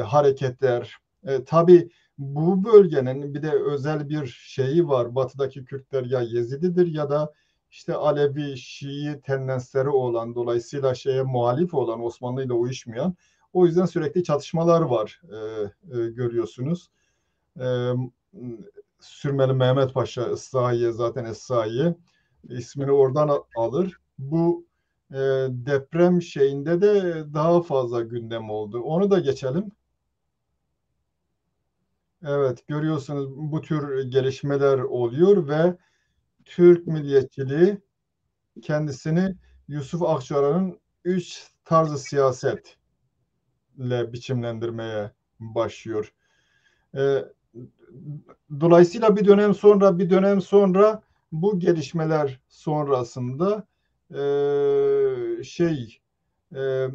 hareketler. Tabii bu bölgenin bir de özel bir şeyi var. Batıdaki Kürtler ya Yezididir ya da işte Alevi, Şii tendensleri olan, dolayısıyla şeye muhalif olan, Osmanlı ile uyuşmayan. O yüzden sürekli çatışmalar var görüyorsunuz. E, Sürmeli Mehmet Paşa Esraiye zaten Esraiye ismini oradan alır. Bu deprem şeyinde de daha fazla gündem oldu. Onu da geçelim. Evet, görüyorsunuz bu tür gelişmeler oluyor ve Türk milliyetçiliği kendisini Yusuf Akçaran'ın üç tarzı siyasetle biçimlendirmeye başlıyor. E, Dolayısıyla bir dönem sonra bu gelişmeler sonrasında şey e,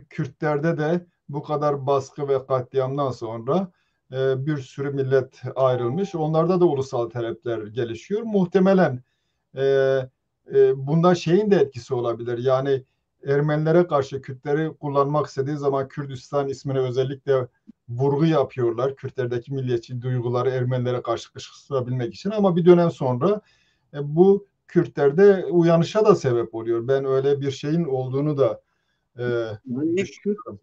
Kürtlerde de bu kadar baskı ve katliamdan sonra bir sürü millet ayrılmış. Onlarda da ulusal talepler gelişiyor. Muhtemelen e, bunda şeyin de etkisi olabilir. Yani Ermenilere karşı Kürtleri kullanmak istediği zaman Kürdistan ismine özellikle vurgu yapıyorlar. Kürtlerdeki milliyetçi duyguları Ermenilere karşı kışkırtabilmek için ama bir dönem sonra bu Kürtlerde uyanışa da sebep oluyor. Ben öyle bir şeyin olduğunu da Yani düşünüyorum.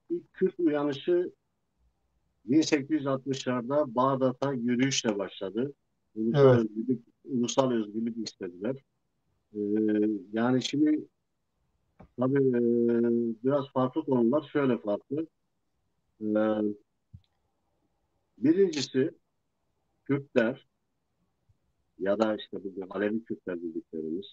İlk Kürt uyanışı 1860'larda Bağdat'a yürüyüşle başladı. Evet, Ulusal özgürlük istediler. Ee, Yani şimdi tabii biraz farklı konular. Şöyle farklı. Ee, Birincisi Kürtler ya da işte bugün Alevi Kürtler dediklerimiz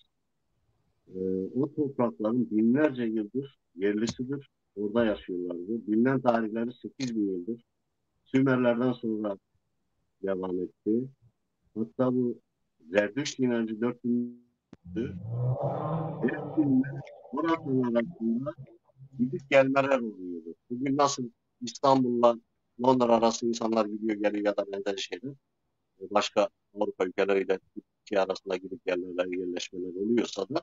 o toprakların binlerce yıldır yerlisidir. Orada yaşıyorlardı. Bilinen tarihleri 8.000 yıldır. Sümerlerden sonra devam etti. Hatta bu Zerdüşt inancı 4.000'dü. Dersimle Horasan arasında gidip gelmeler oluyordu. Bugün nasıl İstanbul'la Londra arası insanlar gidiyor geliyor ya da benzer şeyler. Başka Avrupa ülkeleriyle Türkiye arasında gidip gelmeler, yerleşmeler oluyorsa da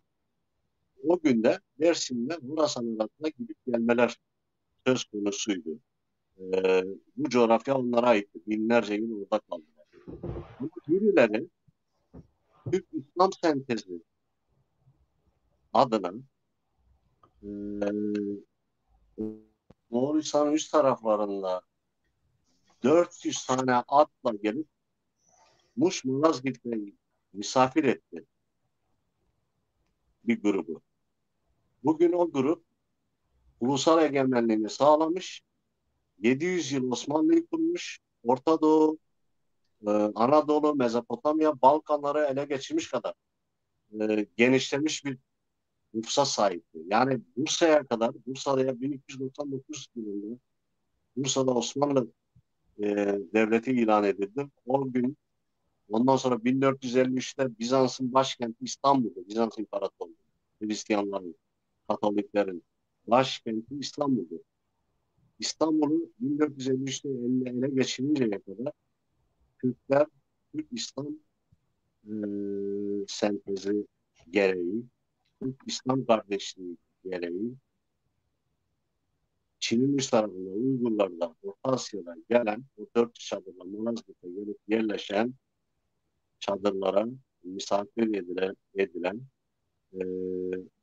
o günde Dersim'le Horasan arasında gidip gelmeler söz konusuydu. Bu coğrafya onlara aitti. Binlerce yıl orada kaldılar. Ama birileri Türk İslam sentezi adına e, Moğolistan üst taraflarında 400 tane atla gelip Muş Malazgirt'te misafir etti bir grubu. Bugün o grup ulusal egemenliğini sağlamış, 700 yıl Osmanlı'yı kurmuş, Orta Doğu, Anadolu, Mezopotamya, Balkanları ele geçirmiş kadar genişlemiş bir nüfusa sahipti. Yani Bursa'ya 1299 yılında Bursa'da Osmanlı e, devleti ilan edildi. O gün ondan sonra 1453'te Bizans'ın başkenti İstanbul'da, Bizans İmparatorluğu, Hristiyanların, Katoliklerin başkenti İstanbul'du. İstanbul'u 1453'te ele geçirinceye kadar Türkler, Türk-İslam e, sentezi gereği, Türk-İslam kardeşliği gereği Çin'in üst tarafında Uygurlar'dan Orta Asya'dan gelen o 400 çadırla Malazgirt'e gelip yerleşen çadırlara misafir edilen e,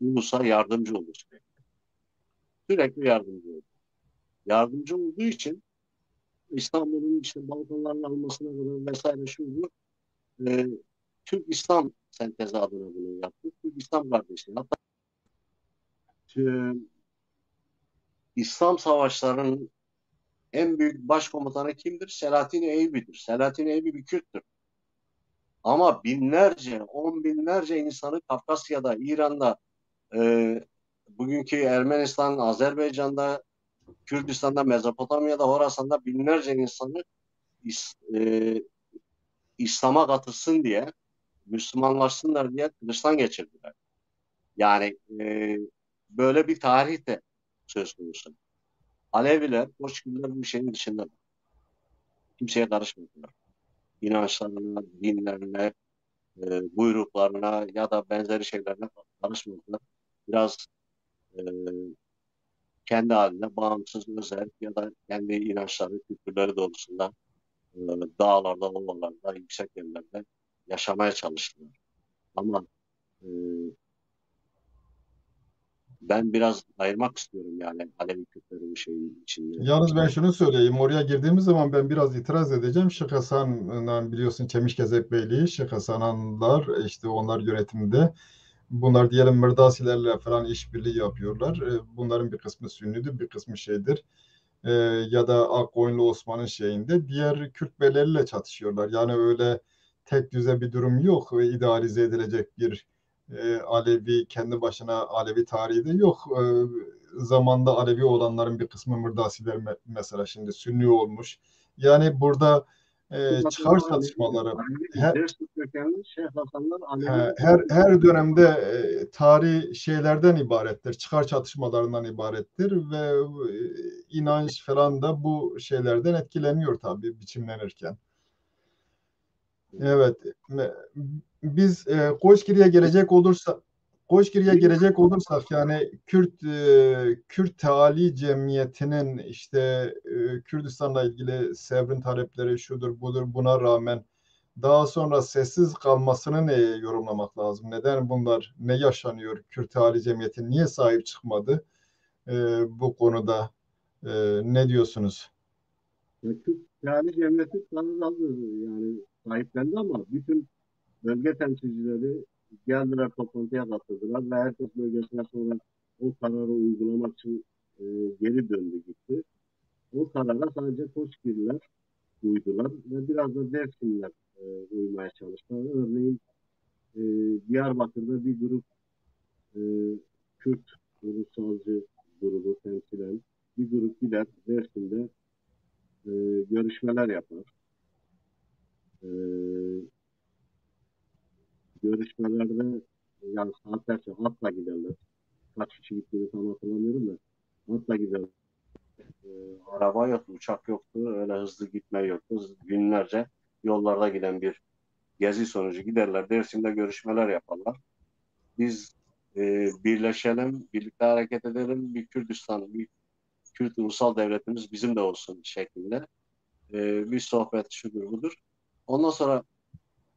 ulusa yardımcı olur sürekli. Sürekli yardımcı olur. Yardımcı olduğu için İstanbul'un işte Balkanların almasına kadar vesaire şu bu e, Türk İslam sentezi adına bunu yaptık. Türk İslam kardeşliği. Hatta İslam savaşlarının en büyük başkomutanı kimdir? Selahattin Eyyubi'dir. Selahattin Eyyubi bir Kürttür. Ama binlerce, on binlerce insanı Kafkasya'da, İran'da, e, bugünkü Ermenistan, Azerbaycan'da, Kürdistan'da, Mezopotamya'da, Horasan'da binlerce insanı İs- e, İslam'a katılsın diye, Müslümanlaşsınlar diye kılıçtan geçirdiler. Yani böyle bir tarih de söz konusu. Aleviler, Koçgiller bu şeyin dışında kimseye karışmadılar. İnançlarına, dinlerine, buyruklarına ya da benzeri şeylerine karışmadılar. Biraz e, kendi haline bağımsız, özel ya da kendi inançları, kültürleri doğrultusunda e, dağlarda, ovalarda, yüksek yerlerde yaşamaya çalıştılar. Ama e, ben biraz ayırmak istiyorum yani Alevi Kürtleri bu şeyin içinde. Yalnız ben şunu söyleyeyim. Oraya girdiğimiz zaman ben biraz itiraz edeceğim. Şeyh Hasan'la biliyorsun Çemişgezek Beyliği, Şeyh Hasanlar işte onlar yönetiminde. Bunlar diyelim Mırdasilerle falan işbirliği yapıyorlar. Bunların bir kısmı Sünnidir, bir kısmı şeydir. Ya da Akkoyunlu Osman'ın şeyinde. Diğer Kürt beyleriyle çatışıyorlar. Yani öyle tek düze bir durum yok ve idealize edilecek bir Alevi kendi başına Alevi tarihi de yok. Zamanda Alevi olanların bir kısmı Mırdasiler mesela şimdi Sünni olmuş. Yani burada çıkar Hasanlar Alevi, çatışmaları Alevi, he- Dersim kökenli Şeyh Hasanlar Alevi her dönemde tarih şeylerden ibarettir, çıkar çatışmalarından ibarettir ve inanç falan da bu şeylerden etkileniyor tabii biçimlenirken. Evet, biz Koçgiri'ye gelecek olursak yani Kürt Teali Cemiyeti'nin işte Kürdistan'la ilgili Sevr'in talepleri şudur budur buna rağmen daha sonra sessiz kalmasını neye yorumlamak lazım? Neden bunlar ne yaşanıyor? Kürt Teali Cemiyeti niye sahip çıkmadı e, bu konuda? E, ne diyorsunuz? Türk yani cemiyeti tanıdı yani sahiplendi ama bütün bölge temsilcileri geldiler toplantıya katıldılar ve herkes bölgesine sonra o kararı uygulamak için e, geri döndü gitti. O karara sadece Koçgirliler uydular ve biraz da Dersimler uymaya çalıştılar. Örneğin e, Diyarbakır'da bir grup e, Kürt ulusalcı grubu temsilen bir grup gider Dersim'de e, görüşmeler yapar. E, görüşmelerde yani saatlerce atla giderler. Kaç kişi gittiğini tam hatırlamıyorum da atla giderler. E, araba yoktu, uçak yoktu, öyle hızlı gitme yoktu. Günlerce yollarda giden bir gezi sonucu giderler. Dersim'de görüşmeler yaparlar. Biz birleşelim, birlikte hareket edelim, bir Kürdistan, bir Kürt ulusal devletimiz bizim de olsun şeklinde bir sohbet şudur budur. Ondan sonra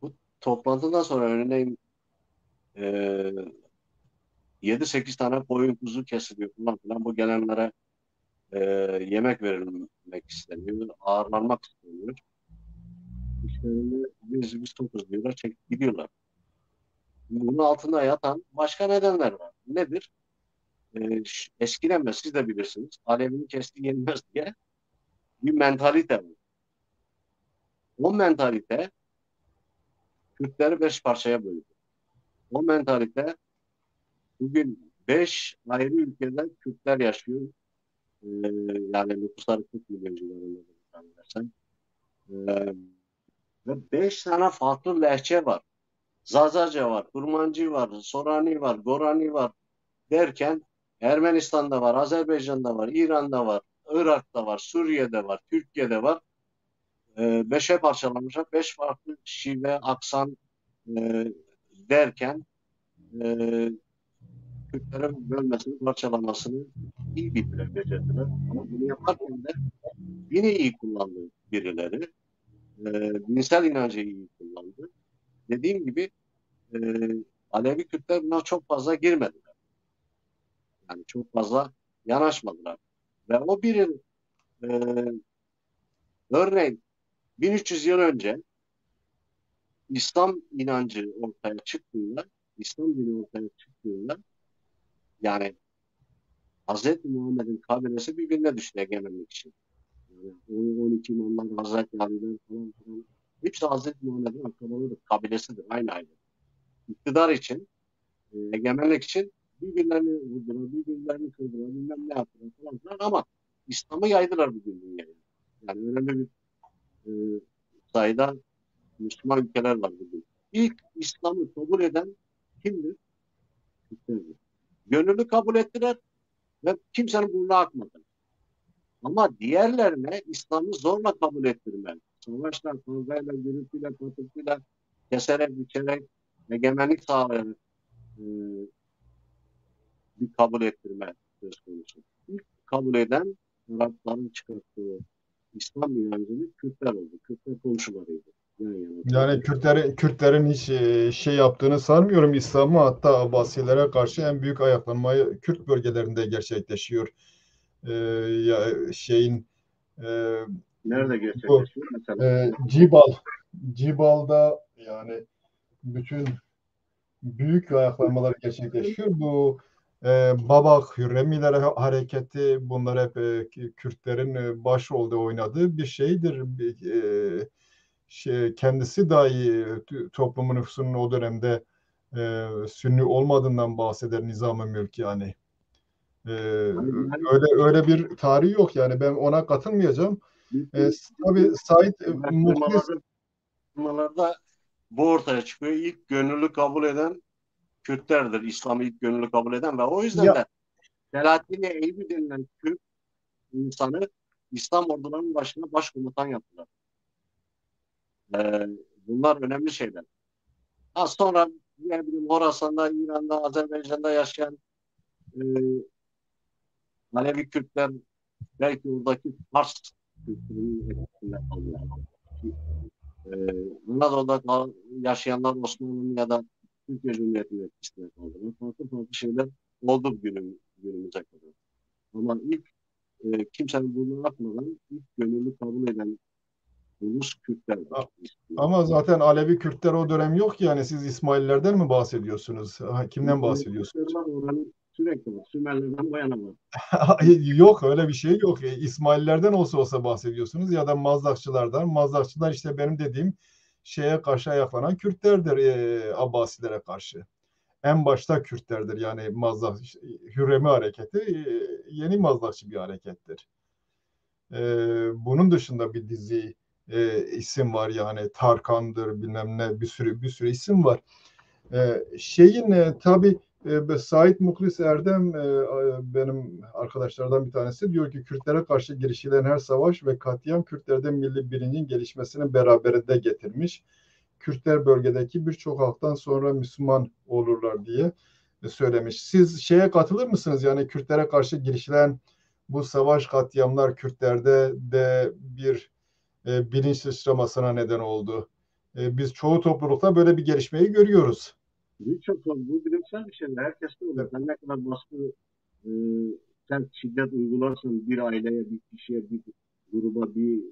bu toplantıdan sonra örneğin e, 7-8 tane koyun kuzu kesiliyor falan filan. Bu gelenlere e, yemek verilmek isteniyor, ağırlanmak isteniyor. İşlerinde biz tokuz diyorlar, çekip gidiyorlar. Bunun altında yatan başka nedenler var. Nedir? Eskiden de siz de bilirsiniz. Alevini kesti yenmez diye bir mentalite var. O mentalite Kürtleri 5 parçaya böldü. O mentalite bugün 5 ayrı ülkede Kürtler yaşıyor. Ee, yani nüfusları 40 milyon civarında zannedersem. Ee, ve 5 tane farklı lehçe var. Zazaca var, Kurmancı var, Sorani var, Gorani var derken Ermenistan'da var, Azerbaycan'da var, İran'da var, Irak'ta var, Suriye'de var, Türkiye'de var. 5'e parçalanmışlar. 5 farklı şive, aksan e, derken e, Kürtlerin bölmesini, parçalamasını iyi bildiler, becerdiler. Ama bunu yaparken de yine iyi kullandı birileri. E, dinsel inancı iyi kullandı. Dediğim gibi e, Alevi Kürtler buna çok fazla girmediler. Yani çok fazla yanaşmadılar. Ve o bir e, örneğin 1300 yıl önce İslam inancı ortaya çıktığında, İslam dini ortaya çıktığında yani Hazreti Muhammed'in kabilesi birbirine düştü egemenlik için. Yani 12 imamlar, Hazreti Ali'ler falan filan. Hepsi Hazreti Muhammed'in akrabalarıdır, kabilesidir, aynı aile. İktidar için, egemenlik için birbirlerini vurdular, birbirlerini kırdılar, bilmem ne yaptılar falan filan ama İslam'ı yaydılar bugün dünyaya. Yani önemli bir e, sayıda Müslüman ülkeler var bugün. İlk İslam'ı kabul eden kimdir? Türklerdir. Gönüllü kabul ettiler ve kimsenin burnu akmadı. Ama diğerlerine İslam'ı zorla kabul ettirme. Savaşla, kavgayla, gürültüyle, patırtıyla, keserek, biçerek, egemenlik sağlayarak e, bir kabul ettirme söz konusu. İlk kabul eden Arapların çıkarttığı İslam inancını Kürtler oldu. Kürtler komşularıydı. Yan yana Yani komşu. Kürtlerin hiç şey yaptığını sanmıyorum. İslam'ı hatta Abbasilere karşı en büyük ayaklanmayı Kürt bölgelerinde gerçekleşiyor. Ya şeyin e, Nerede bu gerçekleşiyor mesela? Cibal'da yani bütün büyük ayaklanmalar gerçekleşiyor. Bu Babak Hürremiler hareketi bunlar hep Kürtlerin başrolde oynadığı bir şeydir. Kendisi dahi toplumun nüfusunun o dönemde Sünni olmadığından bahseder Nizam-ı Mülk yani. E, Yani öyle bir tarih yok yani ben ona katılmayacağım. Tabii bütün Said Muhlis araştırmalarda bu ortaya çıkıyor. İlk gönüllü kabul eden Kürtlerdir. İslam'ı ilk gönüllü kabul eden ve o yüzden ya de Selahaddin Eyyubi denilen Kürt insanı İslam ordularının başına başkomutan yaptılar. Ee, bunlar önemli şeyler. Ha, sonra ne bileyim Horasan'da, İran'da, Azerbaycan'da yaşayan e, Alevi Kürtler belki oradaki Fars kültürünün etkisinde kalıyor. E, Anadolu'da yaşayanlar Osmanlı'nın ya da Türkiye Cumhuriyeti'nin etkisinde kaldılar. Farklı farklı şeyler oldu günümüze kadar. Ama ilk kimsenin burnunu atmadan ilk gönüllü kabul eden ulus Kürtlerdir. ama zaten Alevi Kürtler o dönem yok yani siz İsmaillerden mi bahsediyorsunuz? Kimden bahsediyorsunuz? Kürtler oranın sürekli var. Sümerlerden bu yana var. Yok öyle bir şey yok. İsmaillerden olsa bahsediyorsunuz ya da Mazdakçılardan. Mazdakçılar işte benim dediğim şeye karşı ayaklanan Kürtlerdir Abbasilere karşı. En başta Kürtlerdir yani Mazdak Hürremi hareketi yeni Mazdakçı bir harekettir. E, bunun dışında bir dizi isim var yani Tarkan'dır bilmem ne bir sürü isim var. Şeyin tabii Said Muhlis Erdem benim arkadaşlardan bir tanesi diyor ki Kürtlere karşı girişilen her savaş ve katliam Kürtlerde milli bilincin gelişmesini beraberinde getirmiş. Kürtler bölgedeki birçok halktan sonra Müslüman olurlar diye söylemiş. Siz şeye katılır mısınız? Yani Kürtlere karşı girişilen bu savaş katliamlar Kürtlerde de bir bilinç sıçramasına neden oldu. Biz çoğu toplulukta böyle bir gelişmeyi görüyoruz. Birçok bu bilimsel bir şey. Herkes de olur. Sen ne kadar baskı e, sen şiddet uygularsın bir aileye, bir kişiye, bir gruba, bir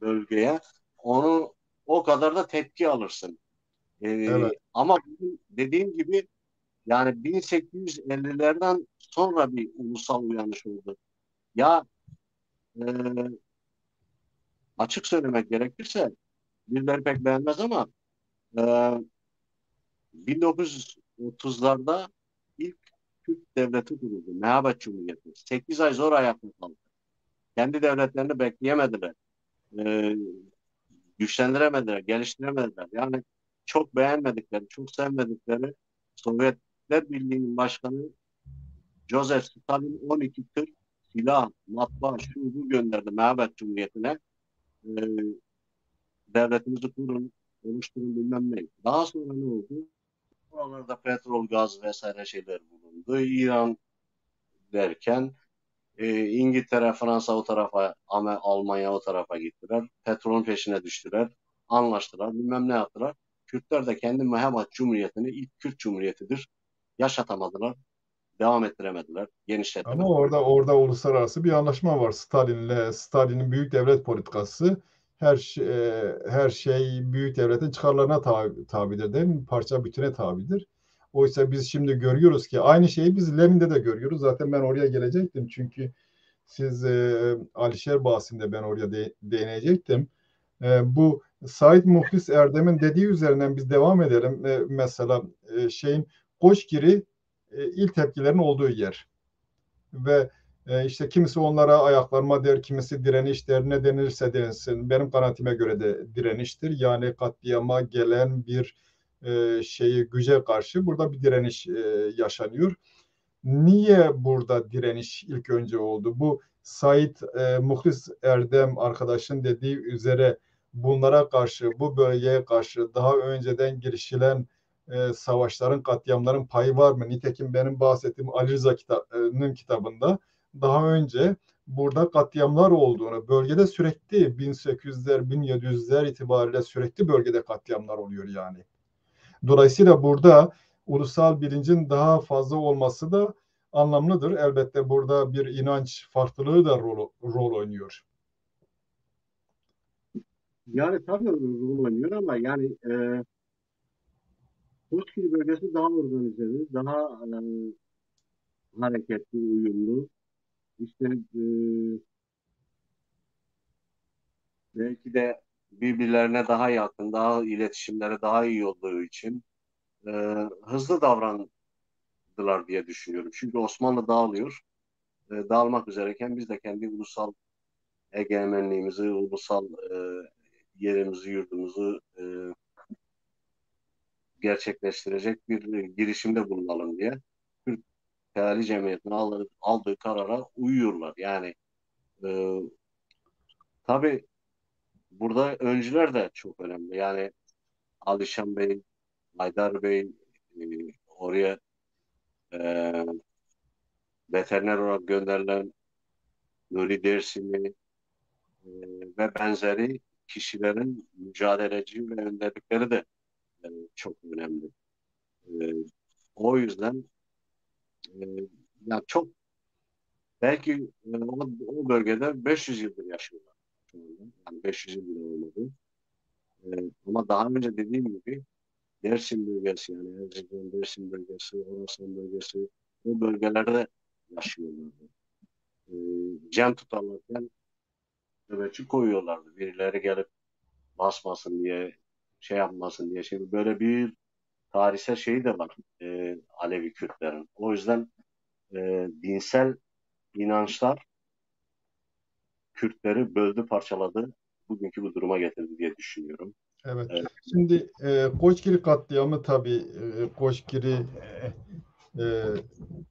bölgeye onu o kadar da tepki alırsın. Evet. Ama dediğim gibi yani 1850'lerden sonra bir ulusal uyanış oldu. Ya e, açık söylemek gerekirse birileri pek beğenmez ama e, 1930'larda ilk Türk devleti kuruldu. Mehabat Cumhuriyeti. 8 ay zor ayakta kaldı. Kendi devletlerini bekleyemediler. E, güçlendiremediler, geliştiremediler. Yani çok beğenmedikleri, çok sevmedikleri Sovyetler Birliği'nin başkanı Joseph Stalin 12 tır silah, matbaa, şu bu gönderdi Mehabat Cumhuriyeti'ne. E, devletimizi kurun, oluşturun bilmem ne. Daha sonra ne oldu? Oralarda petrol, gaz vesaire şeyler bulundu. İran derken İngiltere, Fransa o tarafa, Almanya o tarafa gittiler. Petrolün peşine düştüler. Anlaştılar, bilmem ne yaptılar. Kürtler de kendi Mehamat Cumhuriyeti'ni ilk Kürt Cumhuriyeti'dir. Yaşatamadılar, devam ettiremediler, Ama genişletemediler. orada uluslararası bir anlaşma var Stalin'in büyük devlet politikası her şey büyük devletin çıkarlarına tabidir değil mi? Parça bütüne tabidir. Oysa biz şimdi görüyoruz ki aynı şeyi biz Lenin'de de görüyoruz. Zaten ben oraya gelecektim çünkü siz Alişer bahsinde ben oraya değinecektim. Bu Said Muhlis Erdem'in dediği üzerinden biz devam edelim. Mesela şeyin Koçgiri ilk tepkilerin olduğu yer ve işte kimisi onlara ayaklanma der, kimisi direniş der, ne denirse denilsin. Benim kanaatime göre de direniştir. Yani katliama gelen bir şeyi güce karşı burada bir direniş yaşanıyor. Niye burada direniş ilk önce oldu? Bu Said Muhlis Erdem arkadaşın dediği üzere bunlara karşı, bu bölgeye karşı daha önceden girişilen savaşların, katliamların payı var mı? Nitekim benim bahsettiğim Ali Rıza kitabının kitabında daha önce burada katliamlar olduğunu, bölgede sürekli 1800'ler, 1700'ler itibariyle sürekli bölgede katliamlar oluyor yani. Dolayısıyla burada ulusal bilincin daha fazla olması da anlamlıdır. Elbette burada bir inanç farklılığı da rol oynuyor. Yani tabii rol oynuyor ama yani Koçgiri bölgesi daha organizeli, daha hareketli, uyumlu. İşte belki de birbirlerine daha yakın, daha iletişimleri daha iyi olduğu için e, hızlı davrandılar diye düşünüyorum. Çünkü Osmanlı dağılıyor. Dağılmak üzereyken biz de kendi ulusal egemenliğimizi, ulusal yerimizi, yurdumuzu gerçekleştirecek bir girişimde bulunalım diye Türk Hayali Cemiyeti'nin aldığı karara uyuyorlar. Yani e, tabii burada öncüler de çok önemli. Yani Alişan Bey, Haydar Bey, e, oraya e, veteriner olarak gönderilen Nuri Dersim'i ve benzeri kişilerin mücadeleci ve önderlikleri de çok önemli. E, O yüzden ya çok belki o bölgede 500 yıldır yaşıyorlar şu anda. Yani 500 yıl bile olmadı. E, Ama daha önce dediğim gibi Dersim bölgesi yani Erzincan, Dersim bölgesi, Horasan bölgesi o bölgelerde yaşıyorlardı. E, Can tutarlarken nöbetçi koyuyorlardı. Birileri gelip basmasın diye, şey yapmasın diye. Şimdi böyle bir tarihsel şeyi de var Alevi Kürtlerin. O yüzden dinsel inançlar Kürtleri böldü, parçaladı. Bugünkü bu duruma getirdi diye düşünüyorum. Evet. E, Şimdi Koçgiri katliamı tabii Koçgiri e,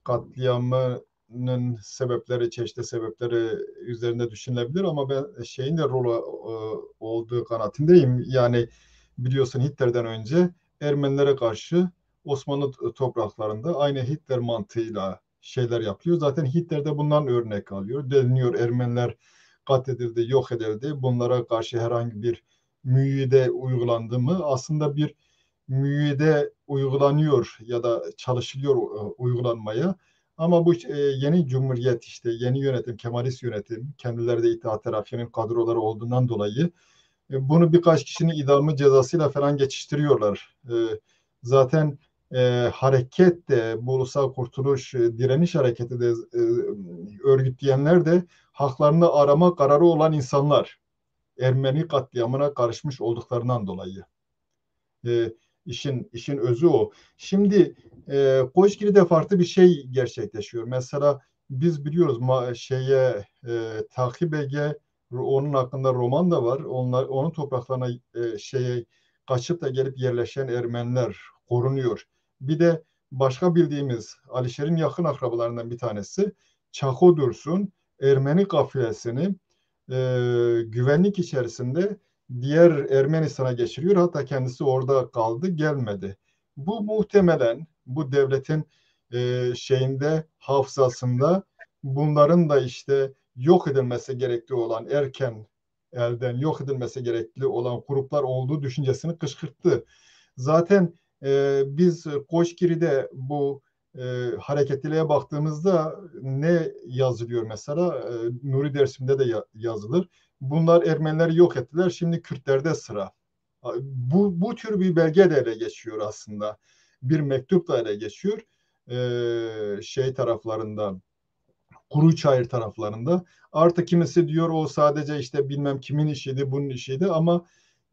katliamının sebepleri, çeşitli sebepleri üzerinde düşünülebilir ama ben şeyin de olduğu kanaatindeyim. Yani biliyorsun Hitler'den önce Ermenilere karşı Osmanlı topraklarında aynı Hitler mantığıyla şeyler yapıyor. Zaten Hitler de bundan örnek alıyor. Deniliyor Ermeniler katledildi, yok edildi. Bunlara karşı herhangi bir müeyyide uygulandı mı? Aslında bir müeyyide uygulanıyor ya da çalışılıyor uygulanmaya. Ama bu yeni cumhuriyet işte yeni yönetim, Kemalist yönetim, kendileri de İttihat Terakki'nin kadroları olduğundan dolayı bunu birkaç kişinin idamı cezasıyla falan geçiştiriyorlar. Zaten hareket de, bu ulusal kurtuluş, direniş hareketi de örgütleyenler de haklarını arama kararı olan insanlar. Ermeni katliamına karışmış olduklarından dolayı. E, işin özü o. Şimdi Koçgiri'de farklı bir şey gerçekleşiyor. Mesela biz biliyoruz Takip Ege onun hakkında roman da var. Onun topraklarına kaçıp da gelip yerleşen Ermeniler korunuyor. Bir de başka bildiğimiz Alişer'in yakın akrabalarından bir tanesi Çako Dursun Ermeni kafilesini güvenlik içerisinde diğer Ermenistan'a geçiriyor. Hatta kendisi orada kaldı, gelmedi. Bu muhtemelen bu devletin şeyinde, hafızasında bunların da işte yok edilmesi gerekli olan erken elden yok edilmesi gerekli olan gruplar olduğu düşüncesini kışkırttı. Zaten biz Koçgiri'de bu hareketliliğe baktığımızda ne yazılıyor mesela? Nuri Dersim'de de yazılır. Bunlar Ermenileri yok ettiler. Şimdi Kürtlerde sıra. Bu tür bir belge de ele geçiyor aslında. Bir mektup da ele geçiyor. Şey taraflarından, Kuruçayır taraflarında. Artık kimisi diyor o sadece işte bilmem kimin işiydi, bunun işiydi ama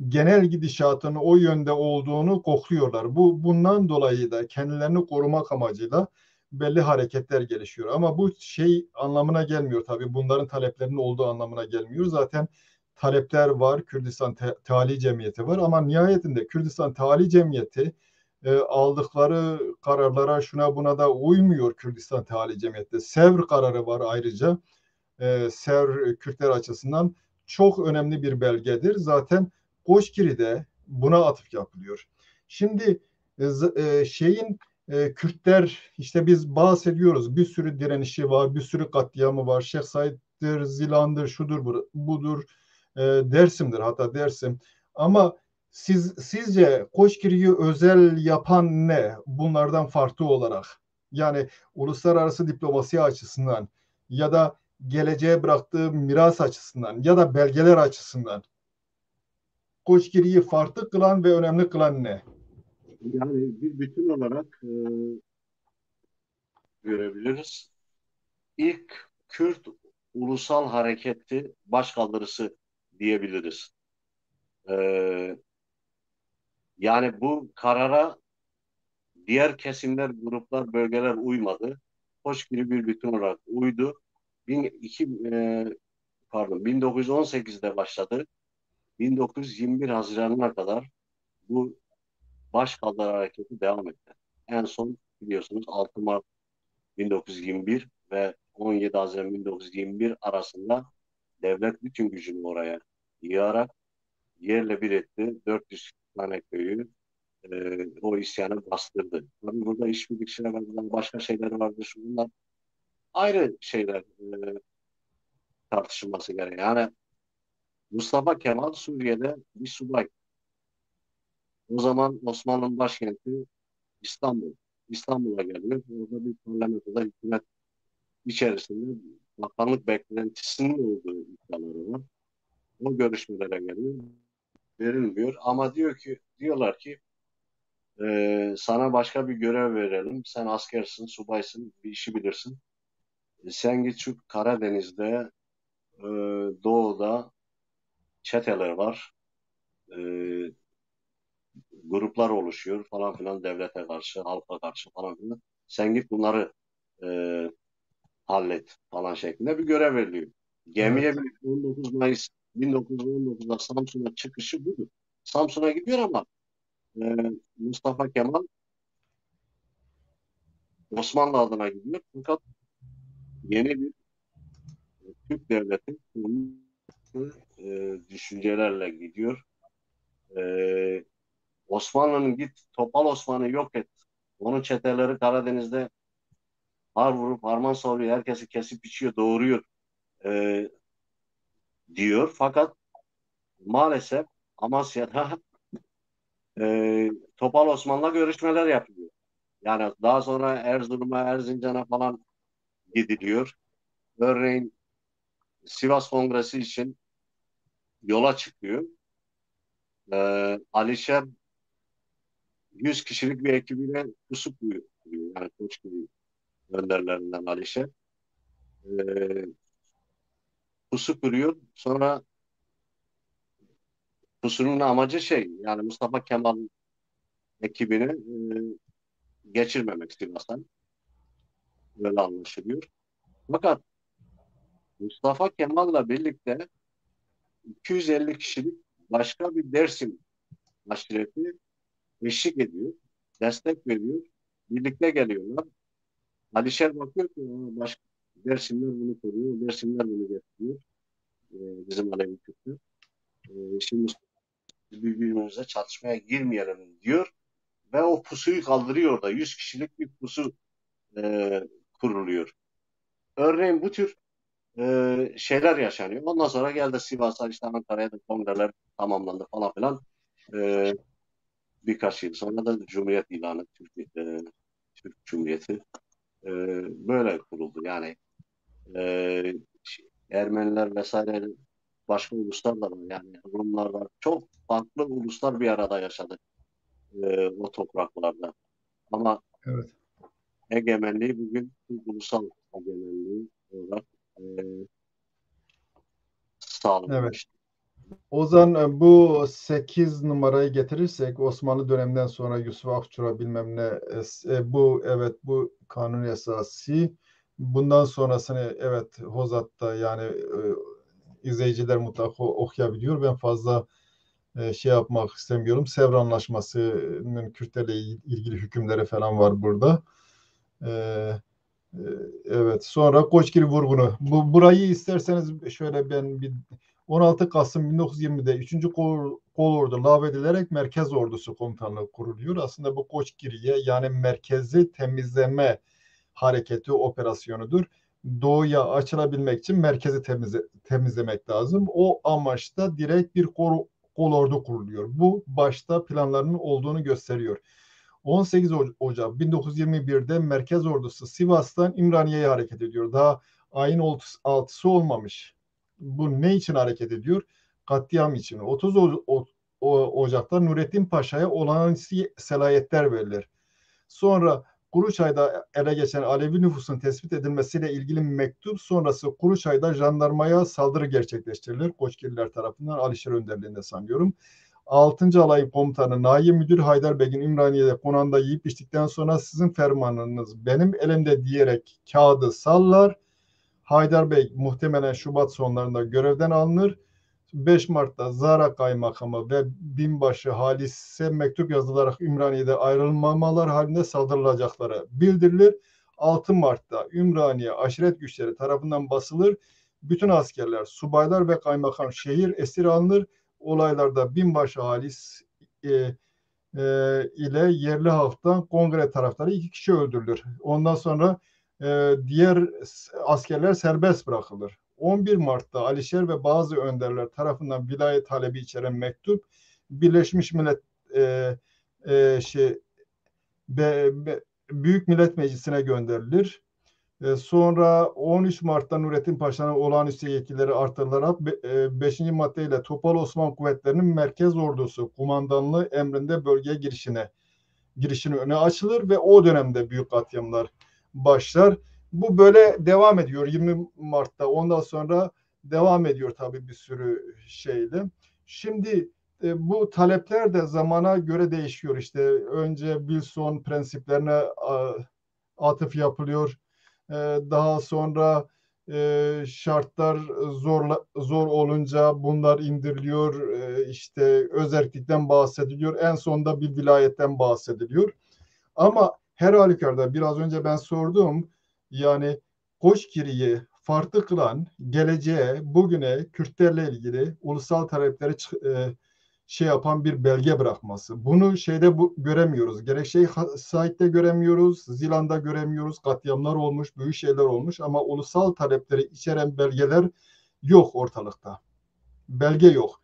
genel gidişatın o yönde olduğunu kokluyorlar. Bundan dolayı da kendilerini korumak amacıyla belli hareketler gelişiyor. Ama bu şey anlamına gelmiyor tabii. Bunların taleplerinin olduğu anlamına gelmiyor. Zaten talepler var. Kürdistan Teali Cemiyeti var ama nihayetinde Kürdistan Teali Cemiyeti aldıkları kararlara şuna buna da uymuyor Kürdistan Teali Cemiyeti. Sevr kararı var ayrıca. Sevr Kürtler açısından çok önemli bir belgedir. Zaten Koçgiri'de buna atıf yapılıyor. Şimdi şeyin Kürtler işte biz bahsediyoruz. Bir sürü direnişi var, bir sürü katliamı var. Şeyh Said'dir, Zilan'dır, şudur, budur, Dersim'dir hatta Dersim. Ama sizce Koçgiri'yi özel yapan ne? Bunlardan farklı olarak. Yani uluslararası diplomasi açısından ya da geleceğe bıraktığı miras açısından ya da belgeler açısından Koçgiri'yi farklı kılan ve önemli kılan ne? Yani bir bütün olarak görebiliriz. İlk Kürt ulusal hareketi başkaldırısı diyebiliriz. E, Yani bu karara diğer kesimler, gruplar, bölgeler uymadı. Hoşgörü bir bütün olarak uydu. 1918'de başladı. 1921 Haziran'ına kadar bu başkaldırı hareketi devam etti. En son biliyorsunuz 6 Mart 1921 ve 17 Haziran 1921 arasında devlet bütün gücünü oraya yığarak yerle bir etti. 400 tane köyü o isyanı bastırdı. Tabii burada işbirlikçiler var, başka şeyler vardı. Bunlar ayrı şeyler tartışılması gerekiyor. Yani Mustafa Kemal Suriye'de bir subay. O zaman Osmanlı'nın başkenti İstanbul. İstanbul'a geliyor. Orada bir parlamentoda hükümet içerisinde bakanlık beklentisinin olduğu iddiaları var. O görüşmelere geliyor. Verilmiyor ama diyorlar ki sana başka bir görev verelim. Sen askersin, subaysın, bir işi bilirsin. Sen git şu Karadeniz'de, e, doğuda çeteler var. E, Gruplar oluşuyor falan filan devlete karşı, halka karşı falan filan. Sen git bunları e, hallet falan şeklinde bir görev veriliyor. Gemiye Evet. bir 19 Mayıs 1919'da Samsun'a çıkışı budur. Samsun'a gidiyor ama e, Mustafa Kemal Osmanlı adına gidiyor. Fakat yeni bir Türk devleti düşüncelerle gidiyor. E, Osmanlı'nın git Topal Osman'ı yok et. Onun çeteleri Karadeniz'de har vurup harman savuruyor. Herkesi kesip biçiyor, doğuruyor e, diyor. Fakat maalesef Amasya'da Topal Osman'la görüşmeler yapılıyor. Yani daha sonra Erzurum'a, Erzincan'a falan gidiliyor. Örneğin Sivas Kongresi için yola çıkıyor. Alişer 100 kişilik bir ekibiyle pusu kuruyor. Yani Koç gibi önderlerinden Alişer. E, Pusu kuruyor. Sonra pusunun amacı şey yani Mustafa Kemal ekibini geçirmemek Sivas'tan. Böyle anlaşılıyor. Fakat Mustafa Kemal'la birlikte 250 kişilik başka bir Dersim aşireti eşlik ediyor. Destek veriyor. Birlikte geliyorlar. Alişer bakıyor ki başka Dersimler bunu koruyor. Dersimler bunu getiriyor. Bizim Alevi Kürtler. Şimdi birbirimize çatışmaya girmeyelim diyor. Ve o pusuyu kaldırıyor da 100 kişilik bir pusu e, kuruluyor. Örneğin bu tür şeyler yaşanıyor. Ondan sonra geldi Sivas'a işte Ankara'ya da kongreler tamamlandı falan filan. E, birkaç yıl sonra da Cumhuriyet ilanı, Türk Cumhuriyeti böyle kuruldu. Yani e, Ermeniler vesaire, başka uluslar da var. Yani Rumlar var. Çok farklı uluslar bir arada yaşadı o topraklarda. Ama Evet. egemenliği bugün ulusal egemenliği olarak Evet. sağlanmıştı. Ozan, bu 8 numarayı getirirsek Osmanlı döneminden sonra Yusuf Akçura bilmem ne, bu evet, bu kanun esası, bundan sonrasını evet Hozat'ta, yani izleyiciler mutlaka okuyabiliyor. Ben fazla şey yapmak istemiyorum. Sevr Anlaşması'nın Kürtlerle ilgili hükümleri falan var burada. E, e, evet. Sonra Koçgiri vurgunu. Burayı isterseniz şöyle, ben bir 16 Kasım 1920'de 3. Kolordu lağvedilerek Merkez Ordusu Komutanlığı kuruluyor. Aslında bu Koçgiri'ye, yani merkezi temizleme hareketi, operasyonudur. Doğuya açılabilmek için merkezi temizlemek lazım. O amaçta direkt bir kolordu kuruluyor. Bu başta planlarının olduğunu gösteriyor. 18 Ocak 1921'de Merkez Ordusu Sivas'tan İmraniye'ye hareket ediyor. Daha ayın 6'sı olmamış. Bu ne için hareket ediyor? Katliam için. 30 Ocak'ta Nurettin Paşa'ya olağanüstü selayetler verilir. Sonra Kuruçay'da ele geçen Alevi nüfusun tespit edilmesiyle ilgili mektup sonrası Kuruçay'da jandarmaya saldırı gerçekleştirilir. Koçgirliler tarafından, Alişer önderliğinde sanıyorum. 6. Alay Komutanı Naim Müdür Haydarbeyg'in İmraniye'de konağında yiyip içtikten sonra sizin fermanınız benim elimde diyerek kağıdı sallar. Haydarbey muhtemelen Şubat sonlarında görevden alınır. 5 Mart'ta Zara Kaymakamı ve binbaşı Halis'e mektup yazılarak İmraniye'de ayrılmamalar halinde saldırılacakları bildirilir. 6 Mart'ta Ümraniye aşiret güçleri tarafından basılır. Bütün askerler, subaylar ve kaymakam şehir esir alınır. Olaylarda binbaşı Halis ile yerli halktan kongre taraftarı 2 kişi öldürülür. Ondan sonra diğer askerler serbest bırakılır. 11 Mart'ta Alişer ve bazı önderler tarafından vilayet talebi içeren mektup Birleşmiş Millet e, şey be, be, Büyük Millet Meclisi'ne gönderilir. Sonra 13 Mart'ta Nurettin Paşa'nın olağanüstü yetkileri artırılarak 5. maddeyle Topal Osmanlı Kuvvetleri'nin Merkez Ordusu kumandanlığı emrinde bölgeye girişini öne açılır ve o dönemde büyük katliamlar başlar. Bu böyle devam ediyor 20 Mart'ta. Ondan sonra devam ediyor tabii bir sürü şeyle. Şimdi bu talepler de zamana göre değişiyor. İşte önce Wilson prensiplerine atıf yapılıyor. Daha sonra şartlar zor olunca bunlar indiriliyor. İşte özerklikten bahsediliyor. En sonunda bir vilayetten bahsediliyor. Ama her halükarda biraz önce ben sordum. Yani Koçgiri'yi farklı kılan, geleceğe, bugüne Kürtlerle ilgili ulusal talepleri şey yapan bir belge bırakması. Bunu göremiyoruz. Gerek Said'de göremiyoruz, Zilan'da göremiyoruz. Katliamlar olmuş, büyük şeyler olmuş ama ulusal talepleri içeren belgeler yok ortalıkta. Belge yok.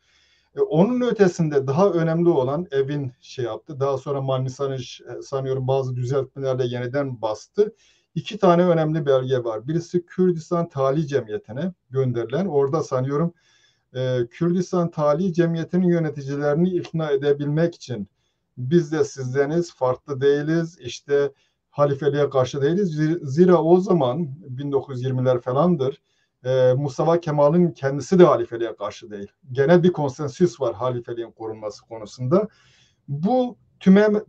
Onun ötesinde daha önemli olan Evin şey yaptı. Daha sonra Manisa sanıyorum bazı düzeltmelerle yeniden bastı. 2 tane önemli belge var. Birisi Kürdistan Tali Cemiyeti'ne gönderilen. Orada sanıyorum Kürdistan Tali Cemiyeti'nin yöneticilerini ikna edebilmek için biz de sizdeniz, farklı değiliz, işte halifeliğe karşı değiliz. Zira o zaman 1920'ler falandır. Mustafa Kemal'in kendisi de halifeliğe karşı değil. Genel bir konsensüs var halifeliğin korunması konusunda. Bu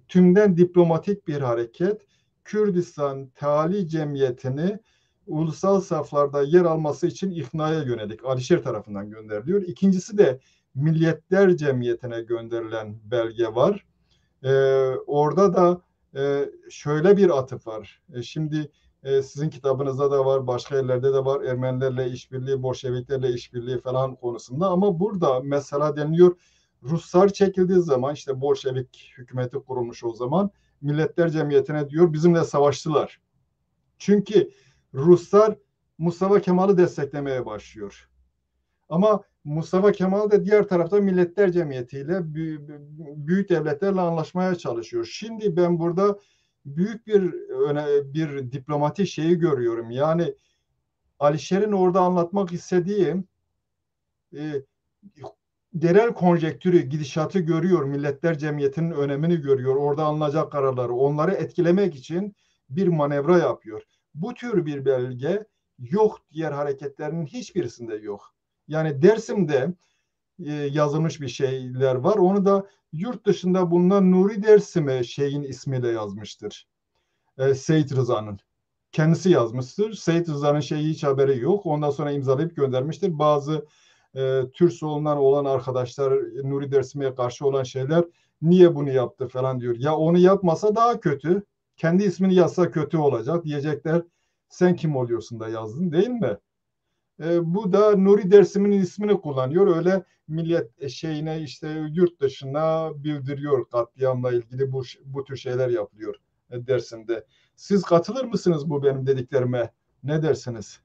tümden diplomatik bir hareket. Kürdistan Tali Cemiyeti'ni ulusal saflarda yer alması için iknaya yönelik Alişer tarafından gönderiliyor. İkincisi de Milletler Cemiyeti'ne gönderilen belge var. Orada da şöyle bir atıf var. Şimdi sizin kitabınızda da var, başka yerlerde de var. Ermenilerle işbirliği, Bolşeviklerle işbirliği falan konusunda. Ama burada mesela deniliyor, Ruslar çekildiği zaman, işte Bolşevik hükümeti kurulmuş o zaman, Milletler Cemiyeti'ne diyor bizimle savaştılar. Çünkü Ruslar Mustafa Kemal'i desteklemeye başlıyor. Ama Mustafa Kemal de diğer tarafta Milletler Cemiyeti ile büyük devletlerle anlaşmaya çalışıyor. Şimdi ben burada büyük bir diplomatik şeyi görüyorum. Yani Alişer'in orada anlatmak istediği e, genel konjektürü, gidişatı görüyor, Milletler Cemiyeti'nin önemini görüyor, orada alınacak kararları, onları etkilemek için bir manevra yapıyor. Bu tür bir belge yok, diğer hareketlerin hiçbirisinde yok. Yani Dersim'de yazılmış bir şeyler var. Onu da yurt dışında bulunan Nuri Dersim'e şeyin ismiyle yazmıştır. Seyit Rıza'nın. Kendisi yazmıştır. Seyit Rıza'nın şeyi hiç haberi yok. Ondan sonra imzalayıp göndermiştir. Bazı Türk solundan olan arkadaşlar Nuri Dersim'e karşı olan şeyler niye bunu yaptı falan diyor. Ya onu yapmasa daha kötü. Kendi ismini yazsa kötü olacak. Diyecekler sen kim oluyorsun da yazdın değil mi? Bu da Nuri Dersim'in ismini kullanıyor. Öyle millet şeyine işte yurt dışına bildiriyor, katliamla ilgili bu tür şeyler yapılıyor Dersim'de. Siz katılır mısınız bu benim dediklerime? Ne dersiniz?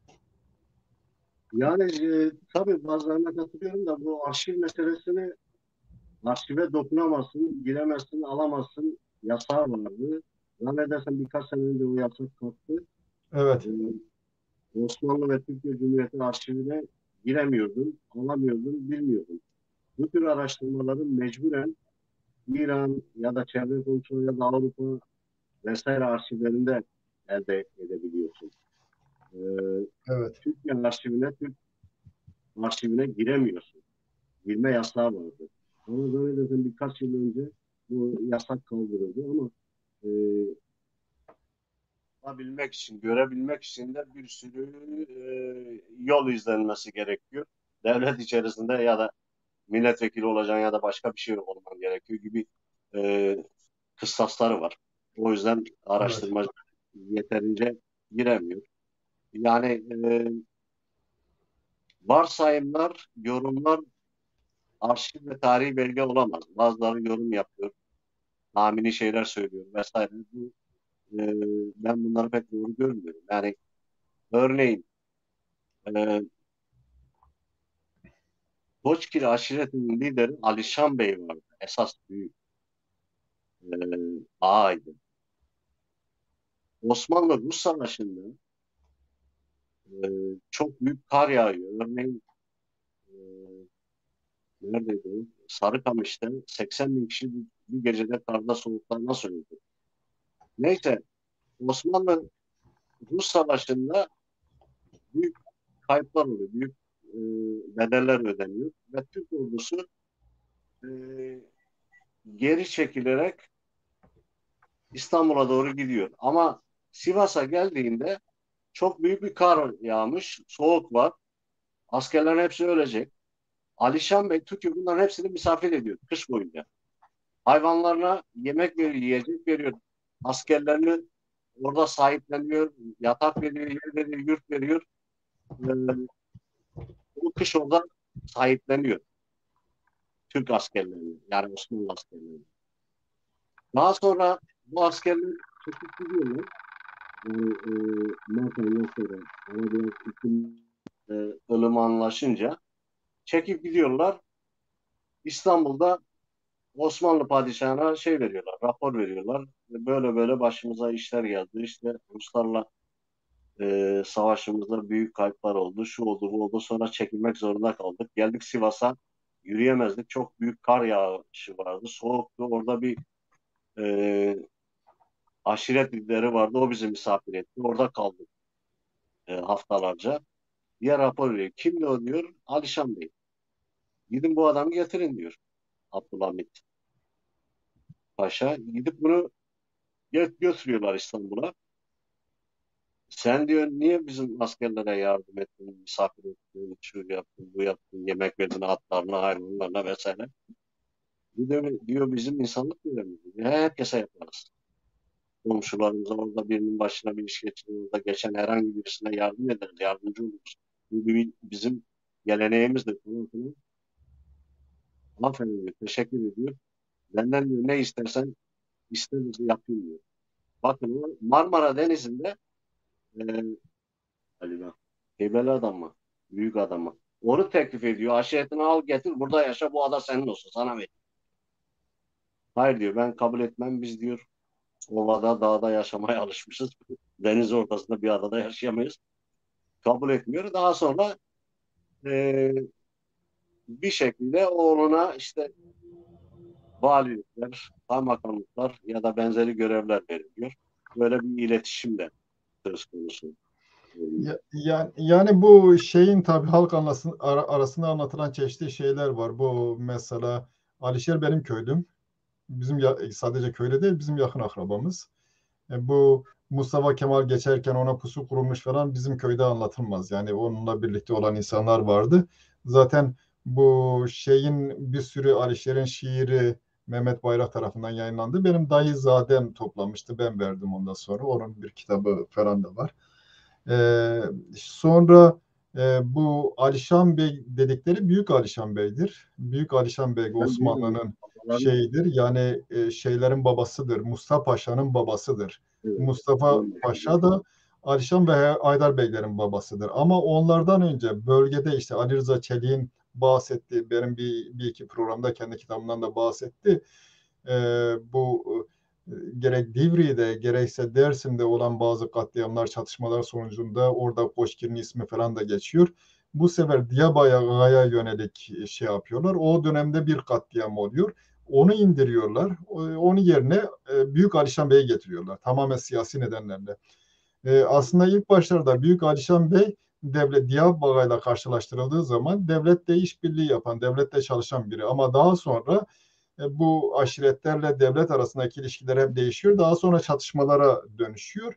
Yani tabii bazılarına katılıyorum da bu arşiv meselesini, arşive dokunamazsın, giremezsin, alamazsın yasağı vardı. Zannedersem birkaç sene önce o yasak kalktı. Evet, E, Osmanlı ve Türkiye Cumhuriyeti arşivine giremiyordun, alamıyordun, bilmiyordun. Bu tür araştırmaların mecburen İran ya da çevre kontrolü ya da Avrupa vesaire arşivlerinde elde edebiliyorsun. E, evet, Türkiye arşivine, Türk arşivine giremiyorsun. Girme yasağı vardı. Ama zannedersem birkaç yıl önce bu yasak kaldırıldı ama e, bilmek için, görebilmek için de bir sürü yol izlenmesi gerekiyor. Devlet içerisinde ya da milletvekili olacaksın ya da başka bir şey olman gerekiyor gibi e, kıstasları var. O yüzden evet, araştırmacı yeterince giremiyor. Yani varsayımlar, yorumlar arşiv ve tarihi belge olamaz. Bazıları yorum yapıyor, tahmini şeyler söylüyor vesaire. E, Ben bunları pek doğru görmüyorum. Yani örneğin e, Koçgil aşiretinin lideri Alişan Bey vardı. Esas büyük ağaydı. Osmanlı-Rus Savaşı'nda e, çok büyük kar yağıyor. Örneğin e, neredeydi o? Sarıkamış'ta 80 bin kişi bir gecede karda soğukta nasıl öldü? Neyse Osmanlı-Rus Savaşı'nda büyük kayıplar oluyor. Büyük e, bedeller ödeniyor. Ve Türk ordusu e, geri çekilerek İstanbul'a doğru gidiyor. Ama Sivas'a geldiğinde çok büyük bir kar yağmış, soğuk var. Askerlerin hepsi ölecek. Alişan Bey Türkiye bunların hepsini misafir ediyor kış boyunca. Hayvanlarına yemek veriyor, yiyecek veriyor. Askerlerini orada sahipleniyor, yatak veriyor, yer veriyor, yurt veriyor. Bu kış orada sahipleniyor Türk askerlerini, yani Osmanlı askerlerini. Daha sonra bu askerler çekip gidiyorlar. Yani Mart ayından sonra ama biraz iklim e, ılıma anlaşınca çekip gidiyorlar. İstanbul'da Osmanlı padişahına şey veriyorlar, rapor veriyorlar. Böyle böyle başımıza işler geldi. İşte Ruslarla savaşımızda büyük kayıplar oldu. Şu oldu, bu oldu. Sonra çekilmek zorunda kaldık. Geldik Sivas'a. Yürüyemezdik. Çok büyük kar yağışı vardı. Soğuktu. Orada bir e, aşiret lideri vardı. O bizi misafir etti. Orada kaldık haftalarca. Diğer rapor veriyor. Kimdi o diyor? Alişan Bey. Gidin bu adamı getirin diyor. Abdülhamit Paşa. Gidip bunu götürüyorlar İstanbul'a. Sen diyor niye bizim askerlere yardım ettin, misafir ettin, şu yaptın, bu yaptın, yemek verdin atlarına, hayvanlarına vesaire. Diyor bizim insanlık görevimiz. Herkese yaparız. Komşularımıza orada birinin başına bir iş geçtiğimizde geçen herhangi birisine yardım ederiz, yardımcı oluruz. Bu bizim geleneğimizdir falan filan. Aferin diyor, teşekkür ediyor. Benden diyor ne istersen istemesi yapayım diyor. Bakın o Marmara Denizi'nde e, galiba Heybeli adam mı? Büyük adam mı? Onu teklif ediyor. Aşiretini al getir burada yaşa, bu ada senin olsun, sana ver. Hayır diyor, ben kabul etmem, biz diyor ovada dağda yaşamaya alışmışız. Deniz ortasında bir adada yaşayamayız. Kabul etmiyor. Daha sonra e, bir şekilde oğluna işte valilikler, kaymakamlıklar ya da benzeri görevler veriliyor. Böyle bir iletişim de söz konusu. Yani bu şeyin tabii halk arasında anlatılan çeşitli şeyler var. Bu mesela Alişer benim köydüm. Bizim sadece köyde değil, bizim yakın akrabamız. Bu Mustafa Kemal geçerken ona pusu kurulmuş falan bizim köyde anlatılmaz. Yani onunla birlikte olan insanlar vardı. Zaten bu şeyin bir sürü Alişer'in şiiri Mehmet Bayrak tarafından yayınlandı. Benim dayızadem toplamıştı. Ben verdim ondan sonra. Onun bir kitabı falan da var. Ee, sonra bu Alişan Bey dedikleri Büyük Alişan Bey'dir. Büyük Alişan Bey Ben biliyorum. Osmanlı'nın Babaların, şeyidir. Yani şeylerin babasıdır. Mustafa Paşa'nın babasıdır. evet, Mustafa Paşa da Alişan ve Haydar Beylerin babasıdır. Ama onlardan önce bölgede işte Ali Rıza Çelik'in bahsettiği, benim bir iki programda kendi kitabımdan da bahsetti. Bu gerek Divri'de gerekse Dersim'de olan bazı katliamlar, çatışmalar sonucunda orada Koşkir'in ismi falan da geçiyor. Bu sefer Diyarbakır'a yönelik şey yapıyorlar. O dönemde bir katliam oluyor. Onu indiriyorlar. Onun yerine Büyük Alişan Bey'i getiriyorlar. Tamamen siyasi nedenlerle. Aslında ilk başlarda Büyük Alişan Bey devlet Diyarbakır'la karşılaştırıldığı zaman devletle işbirliği yapan, devletle çalışan biri. Ama daha sonra bu aşiretlerle devlet arasındaki ilişkiler hep değişiyor. Daha sonra çatışmalara dönüşüyor.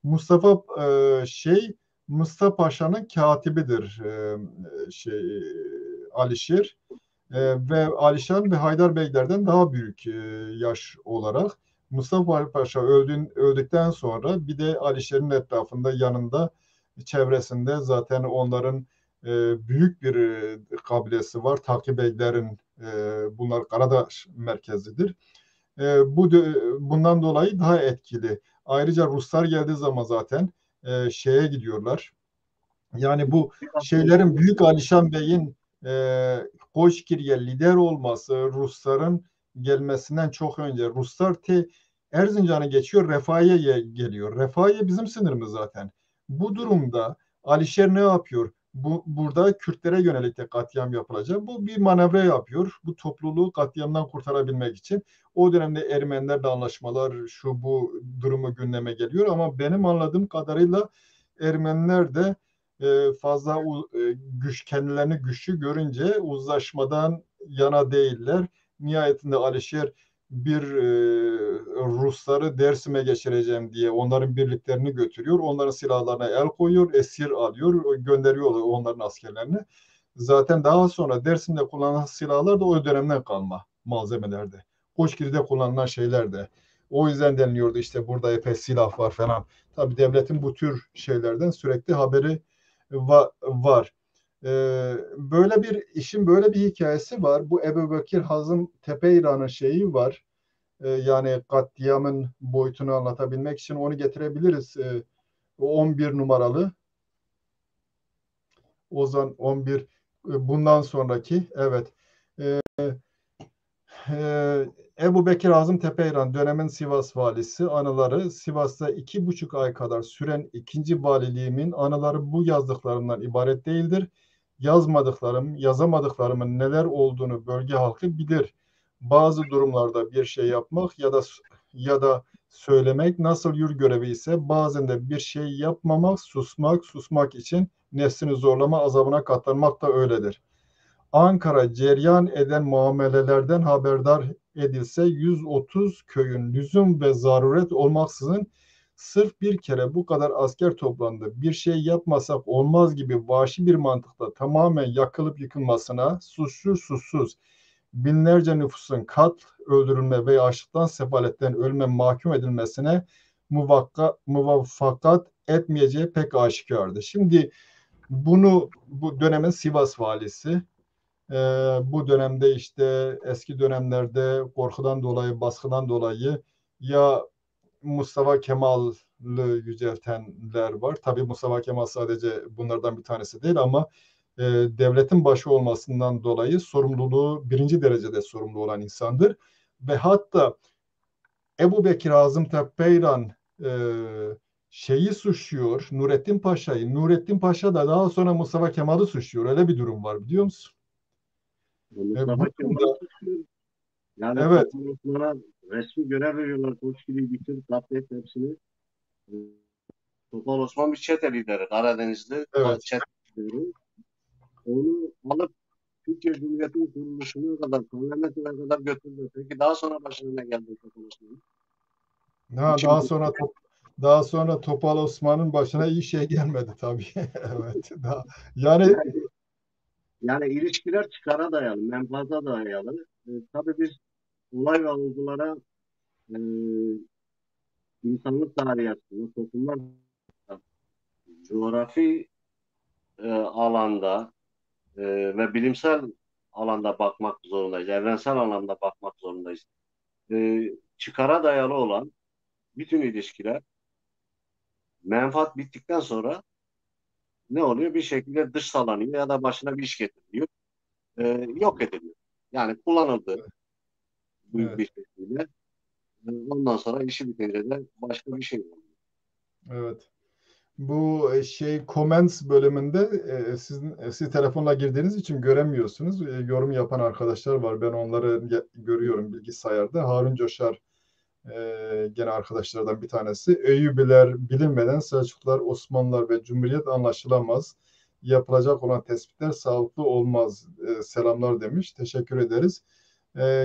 Mustafa Mustafa Paşa'nın katibidir Alişir. Ve Alişan ve Haydar Beylerden daha büyük yaş olarak. Mustafa Paşa öldükten sonra bir de Alişer'in etrafında yanında çevresinde zaten onların büyük bir kabilesi var. Takip Beylerin bunlar Karadaş merkezlidir. Bundan dolayı daha etkili. Ayrıca Ruslar geldiği zaman zaten şeye gidiyorlar. Yani bu şeylerin Büyük Alişan Bey'in Koçgir'e lider olması Rusların gelmesinden çok önce Ruslar Erzincan'ı geçiyor, Refahiye'ye geliyor. Refahiye bizim sınırımız zaten. Bu durumda Alişer ne yapıyor? Burada Kürtlere yönelik de katliam yapılacak. Bu bir manevra yapıyor. Bu topluluğu katliamdan kurtarabilmek için. O dönemde Ermenilerle anlaşmalar şu bu durumu gündeme geliyor ama benim anladığım kadarıyla Ermeniler de fazla kendilerini güçlü görünce uzlaşmadan yana değiller. Nihayetinde Alişer bir Rusları Dersim'e geçireceğim diye onların birliklerini götürüyor. Onların silahlarına el koyuyor, esir alıyor, gönderiyor onların askerlerini. Zaten daha sonra Dersim'de kullanılan silahlar da o dönemden kalma malzemelerde. Koçgiri'de kullanılan şeyler de. O yüzden deniliyordu işte burada epey silah var falan. Tabii devletin bu tür şeylerden sürekli haberi var. Böyle bir işin böyle bir hikayesi var. Bu Ebubekir Hazım Tepeiran'ın şeyi var. Yani katliamın boyutunu anlatabilmek için onu getirebiliriz. 11 numaralı Ozan 11 bundan sonraki evet. Ebu Bekir Azım Tepeyran dönemin Sivas valisi anıları Sivas'ta 2,5 ay kadar süren ikinci valiliğimin anıları bu yazdıklarımdan ibaret değildir. Yazamadıklarımın neler olduğunu bölge halkı bilir. Bazı durumlarda bir şey yapmak ya da söylemek nasıl yür görevi ise bazen de bir şey yapmamak, susmak için nefsini zorlama azabına katlanmak da öyledir. Ankara cereyan eden muamelelerden haberdar edilse 130 köyün lüzum ve zaruret olmaksızın sırf bir kere bu kadar asker toplandı, bir şey yapmasak olmaz gibi vahşi bir mantıkla tamamen yakılıp yıkılmasına, susuz binlerce nüfusun öldürülme veya açlıktan sefaletten ölme mahkum edilmesine muvaffakat etmeyeceği pek aşikardı. Şimdi bu dönemin Sivas valisi bu dönemde işte eski dönemlerde korkudan dolayı, baskıdan dolayı ya Mustafa Kemal'ı yüceltenler var. Tabii Mustafa Kemal sadece bunlardan bir tanesi değil ama devletin başı olmasından dolayı sorumluluğu birinci derecede sorumlu olan insandır. Ve hatta Ebu Bekir Hazım Teppeyran e, şeyi suçluyor, Nurettin Paşa'yı. Nurettin Paşa da daha sonra Mustafa Kemal'i suçluyor. Öyle bir durum var biliyor musun? Bu Mustafa Kemal'i durumda suçluyor. Yani evet, Topal Osman'a resmi görev veriyorlar. Koçgil'i bitir, katlet hepsini. E, Topal Osman bir çete lideri. Karadenizli evet. çete lideri. Onu alıp Türkiye Cumhuriyeti'nin kuruluşuna kadar, parlamentine kadar götürdü. Peki daha sonra başına ne geldi Topal Osman'ın? Ha, İçin daha sonra Topal Osman'ın başına iyi şey gelmedi tabii. Evet. Yani yani, yani ilişkiler çıkara dayalı, menfaata dayalı. Tabii biz olay ve olgulara e, insanlık tarihi açısından, toplumlar coğrafi alanda ve bilimsel alanda bakmak zorundayız. Evrensel alanda bakmak zorundayız. Çıkara dayalı olan bütün ilişkiler menfaat bittikten sonra ne oluyor? Bir şekilde dışsalanıyor ya da başına bir iş getiriliyor. Yok ediliyor. Yani kullanıldı büyük evet, bir şekilde. Ondan sonra işi bitince de başka bir şey oluyor. evet. Bu comments bölümünde siz telefonla girdiğiniz için göremiyorsunuz. Yorum yapan arkadaşlar var. Ben onları görüyorum bilgisayarda. Harun Coşar gene arkadaşlardan bir tanesi. Eyyubiler bilinmeden Selçuklular, Osmanlılar ve Cumhuriyet anlaşılamaz. Yapılacak olan tespitler sağlıklı olmaz. Selamlar demiş. Teşekkür ederiz.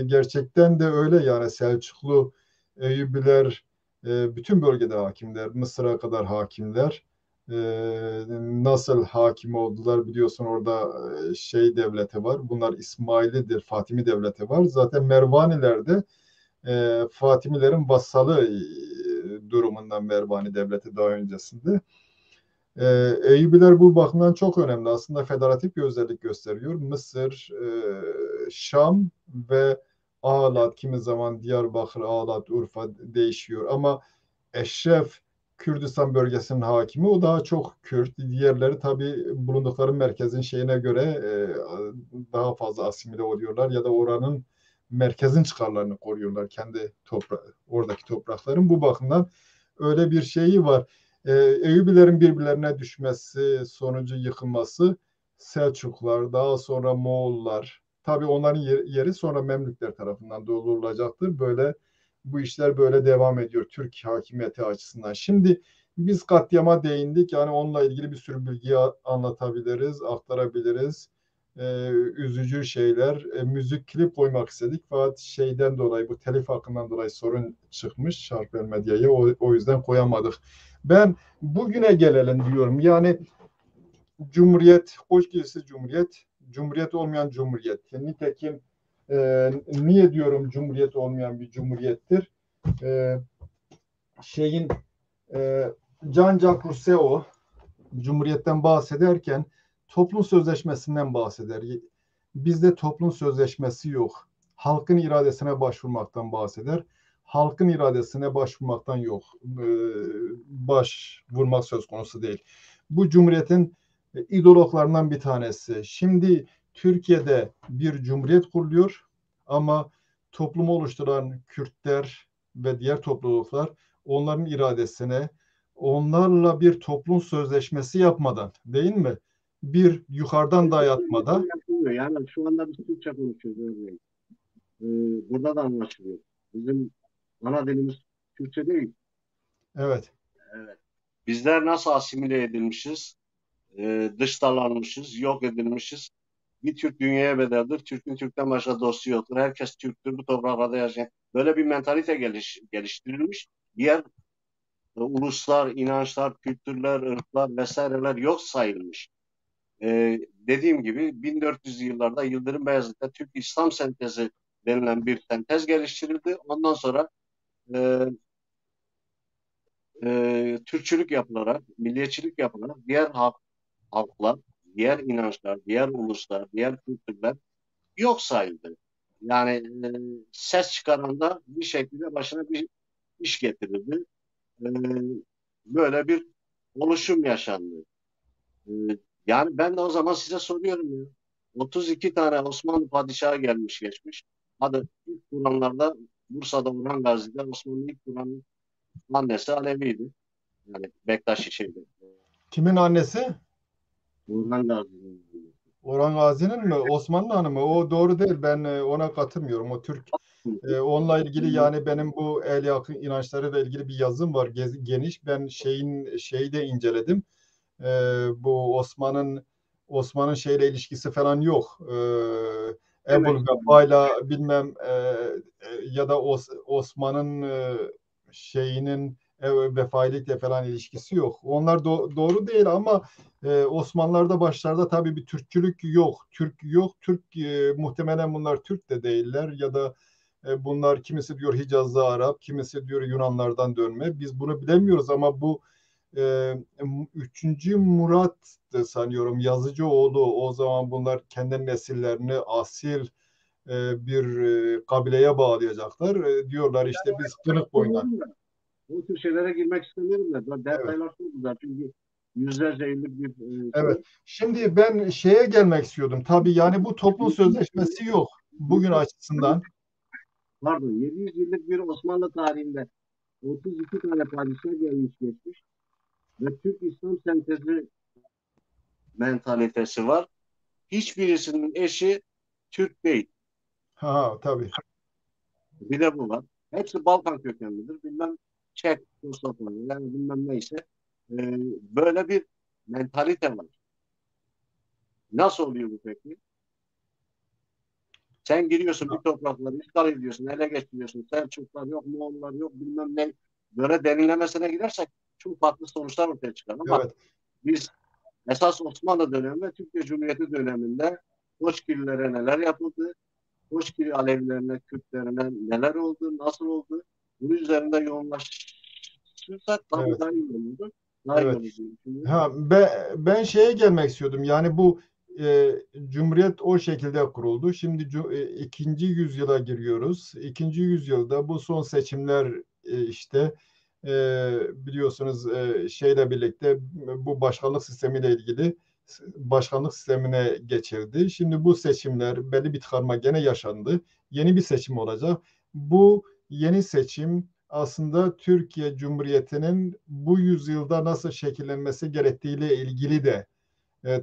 Gerçekten de öyle yani Selçuklu Eyyubiler bütün bölgede hakimler. Mısır'a kadar hakimler. E, Nasıl hakim oldular biliyorsun orada devleti var. Bunlar İsmailidir, Fatimi devleti var. Zaten Mervaniler de Fatimilerin vassalı durumundan Mervani devleti daha öncesinde. Eyyubiler bu bakımdan çok önemli. Aslında federatif bir özellik gösteriyor. Mısır, Şam ve Ağlat, kimi zaman Diyarbakır, Ağlat, Urfa değişiyor. Ama Eşref Kürdistan bölgesinin hakimi o daha çok Kürt. Diğerleri tabii bulundukları merkezin şeyine göre daha fazla asimile oluyorlar ya da oranın merkezin çıkarlarını koruyorlar kendi oradaki toprakların. Bu bakımdan öyle bir şeyi var. Eyyubilerin birbirlerine düşmesi sonucu yıkılması Selçuklular, daha sonra Moğollar, tabii onların yeri sonra Memlükler tarafından doldurulacaktır. Böyle bu işler böyle devam ediyor Türk hakimiyeti açısından. Şimdi biz katliama değindik. Yani onunla ilgili bir sürü bilgiyi anlatabiliriz, aktarabiliriz. Üzücü şeyler. Müzik klip koymak istedik. Fakat şeyden dolayı bu telif hakkından dolayı sorun çıkmış Şarkılar Medya'ya. O yüzden koyamadık. Ben bugüne gelelim diyorum. Yani Cumhuriyet, hoş gelirse Cumhuriyet, Cumhuriyet olmayan Cumhuriyet. Nitekim niye diyorum Cumhuriyet olmayan bir Cumhuriyettir? E, şeyin Jean-Jacques Rousseau Cumhuriyet'ten bahsederken toplum sözleşmesinden bahseder. Bizde toplum sözleşmesi yok. Halkın iradesine başvurmaktan bahseder. Halkın iradesine başvurmaktan yok. Başvurmak söz konusu değil. Bu Cumhuriyet'in ideologlarından bir tanesi. Şimdi Türkiye'de bir cumhuriyet kuruluyor ama toplumu oluşturan Kürtler ve diğer topluluklar onların iradesine, onlarla bir toplum sözleşmesi yapmadan, değil mi? Bir yukarıdan dayatmada. Yani şu anda biz Türkçe konuşuyoruz örneğin. Ee, Burada da anlaşılıyor. Bizim ana dilimiz Türkçe değil. Evet, Evet. Bizler nasıl asimile edilmişiz, dıştalanmışız, yok edilmişiz. Bir Türk dünyaya bedeldir. Türk'ün Türk'ten başka dostu yoktur. Herkes Türk'tür. Bu topraklarda yaşayan. Böyle bir mentalite geliştirilmiş. Diğer uluslar, inançlar, kültürler, ırklar vesaireler yok sayılmış. Dediğim gibi 1400'lü yıllarda Yıldırım Beyazıt'ta Türk İslam sentezi denilen bir sentez geliştirildi. Ondan sonra e, Türkçülük yapılarak, milliyetçilik yapılarak diğer halklar, diğer inançlar, diğer uluslar, diğer kültürler yok sayıldı. Yani ses çıkaran da bir şekilde başına bir iş getirildi. E, Böyle bir oluşum yaşandı. E, Yani ben de o zaman size soruyorum ya. 32 tane Osmanlı padişahı gelmiş geçmiş. Hadi ilk kuranlarda Bursa'da Orhan Gazi'de Osmanlı ilk kuran annesi Alevi'ydi. Yani Bektaşi şeydi. Kimin annesi? Orhan Gazi'nin. Orhan Gazi'nin mi? Osmanlı Hanım mı? O doğru değil. Ben ona katılmıyorum. O Türk. Onunla ilgili yani benim bu el yakın inançlarıyla ilgili bir yazım var. Geniş. Ben şeyi de inceledim. E, Bu Osman'ın şeyle ilişkisi falan yok. Demek Ebul istiyorum. Vefa'yla bilmem ya da Osman'ın şeyinin vefailikle falan ilişkisi yok. Onlar doğru değil ama Osmanlılar'da başlarda tabii bir Türkçülük yok. Türk yok. Türk muhtemelen bunlar Türk de değiller ya da bunlar kimisi diyor Hicazlı Arap, kimisi diyor Yunanlardan dönme. Biz bunu bilemiyoruz ama bu e, 3. Murat'tı sanıyorum Yazıcıoğlu. O zaman bunlar kendi nesillerini asil bir kabileye bağlayacaklar. Diyorlar işte biz Kınık boyundan. İstemiyorum da. O tür şeylere girmek istemiyorum da. Evet. Detaylar çok güzel. Çünkü yüzlerce yıllık bir Evet. şey. Şimdi ben şeye gelmek istiyordum. Tabii yani bu toplum sözleşmesi yok bugün açısından. Pardon, 700 yıllık bir Osmanlı tarihinde 32 tane padişah gelmiş geçmiş ve Türk İslam sentezi mentalitesi var. Hiçbirisinin eşi Türk değil. Ha tabii. Bir de bu var. Hepsi Balkan kökenlidir. Bilmem Çek, Mustafa, yani bilmem neyse. Böyle bir mentalite var. Nasıl oluyor bu peki? Sen giriyorsun bir toprakları işgal ediyorsun, ele geçiriyorsun. Selçuklar yok, Moğollar yok, bilmem ne. Böyle derinlemesine gidersek çok farklı sonuçlar ortaya çıkar. Ama Evet. biz esas Osmanlı dönemi ve Türkiye Cumhuriyeti döneminde Koçgillilere neler yapıldı, Koçgil Alevilerine, Kürtlerine neler oldu, nasıl oldu? Bunun üzerinde yoğunlaşırsak Evet. daha iyi olurdu. Daha iyi Evet. olur diye düşünüyorum. Ha, ben şeye gelmek istiyordum. Yani bu Cumhuriyet o şekilde kuruldu. Şimdi ikinci yüzyıla giriyoruz. İkinci yüzyılda bu son seçimler işte e, biliyorsunuz şeyle birlikte bu başkanlık sistemiyle ilgili başkanlık sistemine geçildi. Şimdi bu seçimler belli bir tıkanma gene yaşandı. Yeni bir seçim olacak. Bu yeni seçim aslında Türkiye Cumhuriyeti'nin bu yüzyılda nasıl şekillenmesi gerektiğiyle ilgili de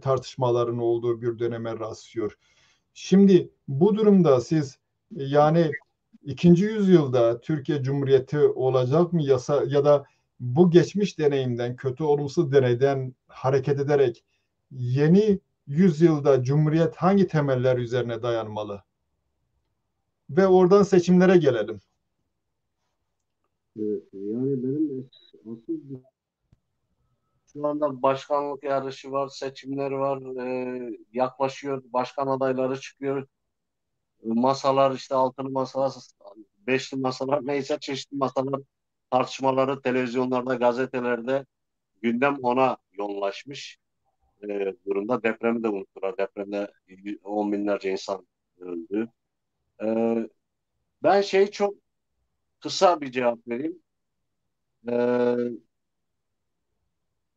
tartışmaların olduğu bir döneme rastlıyor. Şimdi bu durumda siz yani ikinci yüzyılda Türkiye Cumhuriyeti olacak mı yasa ya da bu geçmiş deneyimden, kötü olumsuz deneyden hareket ederek yeni yüzyılda Cumhuriyet hangi temeller üzerine dayanmalı? Ve oradan seçimlere gelelim. Evet, yani benim asıl şu anda başkanlık yarışı var, seçimler var, yaklaşıyor, başkan adayları çıkıyor. Masalar işte altılı masalar, beşli masalar neyse çeşitli masalar tartışmaları televizyonlarda, gazetelerde gündem ona yoğunlaşmış durumda. Depremi de unuttular. Depremde 10 binlerce insan öldü. E, Ben çok kısa bir cevap vereyim. E,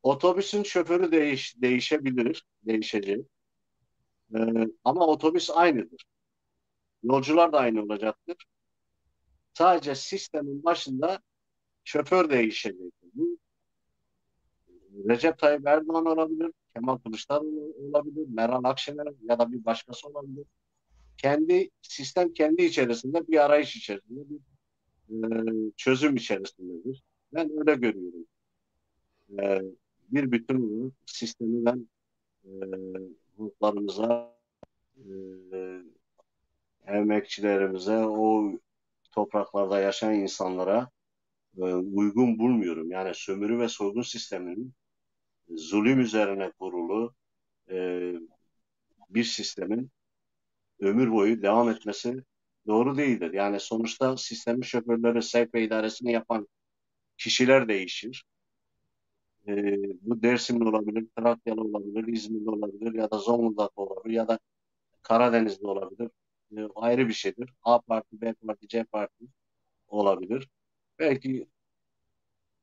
Otobüsün şoförü değişebilir, değişecek. Ama otobüs aynıdır. Yolcular da aynı olacaktır. Sadece sistemin başında şoför değişecek. Bu Recep Tayyip Erdoğan olabilir, Kemal Kılıçdaroğlu olabilir, Meral Akşener ya da bir başkası olabilir. Kendi içerisinde bir arayış içerisinde çözüm içerisindedir. Ben öyle görüyorum. E, Bir bütün olarak sistemi ben e, halklarımıza, e, emekçilerimize, o topraklarda yaşayan insanlara uygun bulmuyorum. Yani sömürü ve soygun sisteminin zulüm üzerine kurulu e, bir sistemin ömür boyu devam etmesi doğru değildir. Yani sonuçta sistemin şoförleri, sevk ve idaresini yapan kişiler değişir. Bu Dersimli olabilir, Trakyalı olabilir, İzmirli olabilir ya da Zonguldak olabilir ya da Karadenizli olabilir. Ayrı bir şeydir. A parti, B parti, C parti olabilir. Belki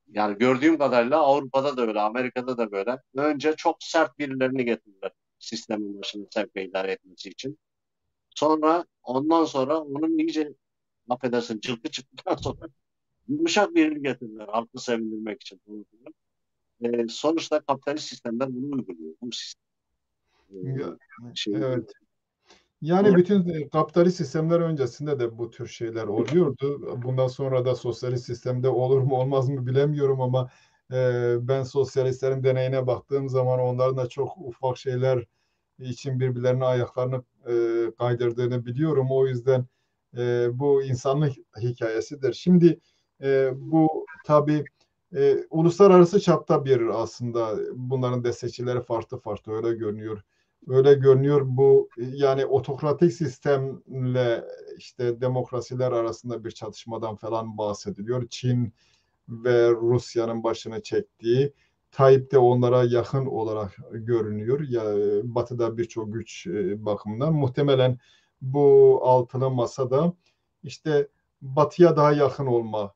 Yani gördüğüm kadarıyla Avrupa'da da öyle, Amerika'da da böyle. Önce çok sert birilerini getirdiler sistemin başına sevk ve idare etmesi için. Ondan sonra onun iyice, affedersin, çılgı çıktıktan sonra yumuşak birini getirdiler halkı sevindirmek için. Sonuçta kapitalist sistemler bunu uyguluyor. Bu sistem Ya, şey. evet. Yani bütün kapitalist sistemler öncesinde de bu tür şeyler oluyordu. Bundan sonra da sosyalist sistemde olur mu olmaz mı bilemiyorum ama ben sosyalistlerin deneyine baktığım zaman onların da çok ufak şeyler için birbirlerinin ayaklarını kaydırdığını biliyorum. O yüzden bu insanlık hikayesidir. Şimdi bu tabii uluslararası çapta bir aslında bunların destekçileri farklı farklı öyle görünüyor. Öyle görünüyor bu yani otokratik sistemle işte demokrasiler arasında bir çatışmadan falan bahsediliyor. Çin ve Rusya'nın başını çektiği, Tayyip de onlara yakın olarak görünüyor. Ya Batı'da birçok güç bakımından muhtemelen bu altılı masada işte Batı'ya daha yakın olma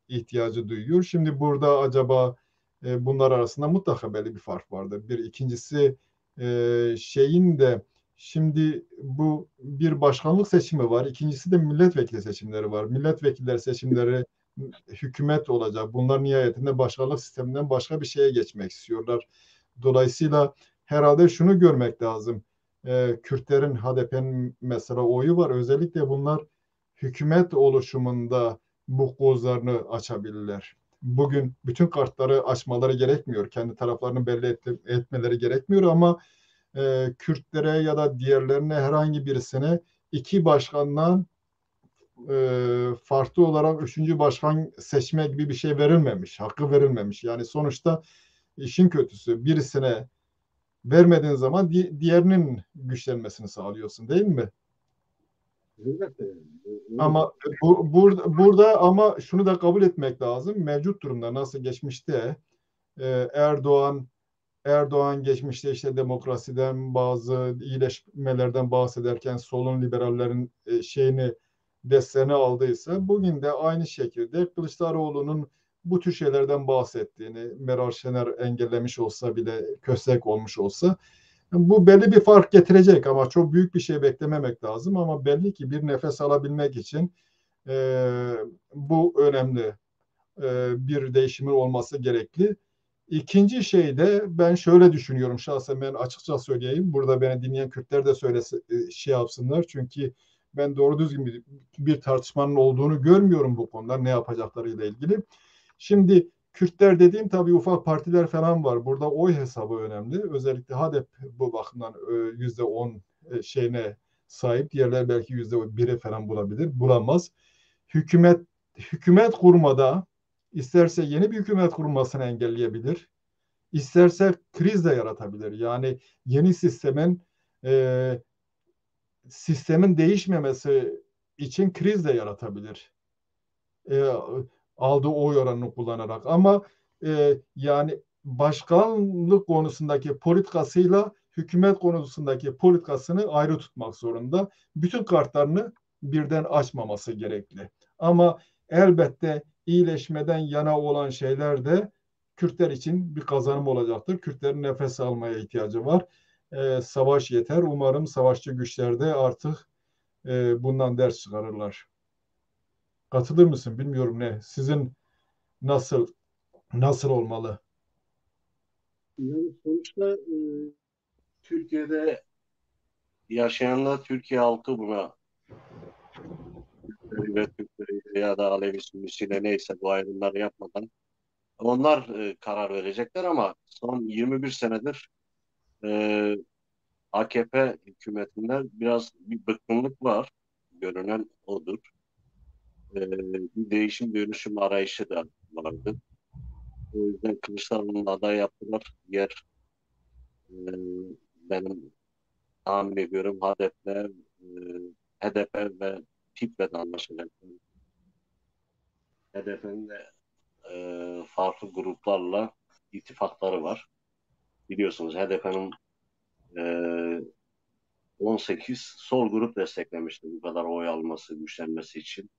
ihtiyacı duyuyor. Şimdi burada acaba bunlar arasında mutlaka belli bir fark vardır. Bir ikincisi şeyin de şimdi bu bir başkanlık seçimi var. İkincisi de milletvekili seçimleri var. Milletvekilleri seçimleri hükümet olacak. Bunlar nihayetinde başkanlık sisteminden başka bir şeye geçmek istiyorlar. Dolayısıyla herhalde şunu görmek lazım. Kürtlerin HDP'nin mesela oyu var. Özellikle bunlar hükümet oluşumunda bu kozlarını açabilirler. Bugün bütün kartları açmaları gerekmiyor. Kendi taraflarını belli etmeleri gerekmiyor ama Kürtlere ya da diğerlerine herhangi birisine iki başkandan farklı olarak üçüncü başkan seçme gibi bir şey verilmemiş, hakkı verilmemiş. Yani sonuçta işin kötüsü birisine vermediğin zaman diğerinin güçlenmesini sağlıyorsun değil mi? Evet, Ama burada ama şunu da kabul etmek lazım. Mevcut durumda nasıl geçmişte Erdoğan geçmişte işte demokrasiden bazı iyileşmelerden bahsederken solun liberallerin şeyini desteğini aldıysa bugün de aynı şekilde Kılıçdaroğlu'nun bu tür şeylerden bahsettiğini Meral Şener engellemiş olsa bile köstek olmuş olsa bu belli bir fark getirecek ama çok büyük bir şey beklememek lazım ama belli ki bir nefes alabilmek için e, bu önemli bir değişimin olması gerekli. İkinci şey de ben şöyle düşünüyorum şahsen ben açıkça söyleyeyim. Burada beni dinleyen Kürtler de söylese, şey yapsınlar. Çünkü ben doğru düzgün bir tartışmanın olduğunu görmüyorum bu konuda ne yapacaklarıyla ilgili. Şimdi Kürtler dediğim tabii ufak partiler falan var. Burada oy hesabı önemli. Özellikle HADEP bu bakımdan %10 şeyine sahip. Diğerler belki %1'e falan bulabilir. Bulamaz. Hükümet hükümet kurmada isterse yeni bir hükümet kurulmasını engelleyebilir. İsterse kriz de yaratabilir. Yani yeni e, sistemin değişmemesi için kriz de yaratabilir. E, aldığı oy oranını kullanarak. Ama yani başkanlık konusundaki politikasıyla hükümet konusundaki politikasını ayrı tutmak zorunda. Bütün kartlarını birden açmaması gerekli. Ama elbette iyileşmeden yana olan şeyler de Kürtler için bir kazanım olacaktır. Kürtlerin nefes almaya ihtiyacı var. Savaş yeter. Umarım savaşçı güçler de artık bundan ders çıkarırlar. Katılır mısın? Bilmiyorum ne. Sizin nasıl olmalı? yani sonuçta Türkiye'de yaşayanlar, Türkiye halkı buna, ve Türkleri ya da Alevi Sünnisiyle neyse bu ayrımları yapmadan onlar karar verecekler ama son 21 senedir e, AKP hükümetinden biraz bir bıkkınlık var. Görünen odur. Bir değişim dönüşüm arayışı da vardı. O yüzden Kılıçdaroğlu'nun aday yaptılar. Diğer benim tahmin ediyorum HDP ve TİP'le de anlaşacaklar. HDP'nin de farklı gruplarla ittifakları var. Biliyorsunuz HDP'nin e, 18 sol grup desteklemişti bu kadar oy alması, güçlenmesi için.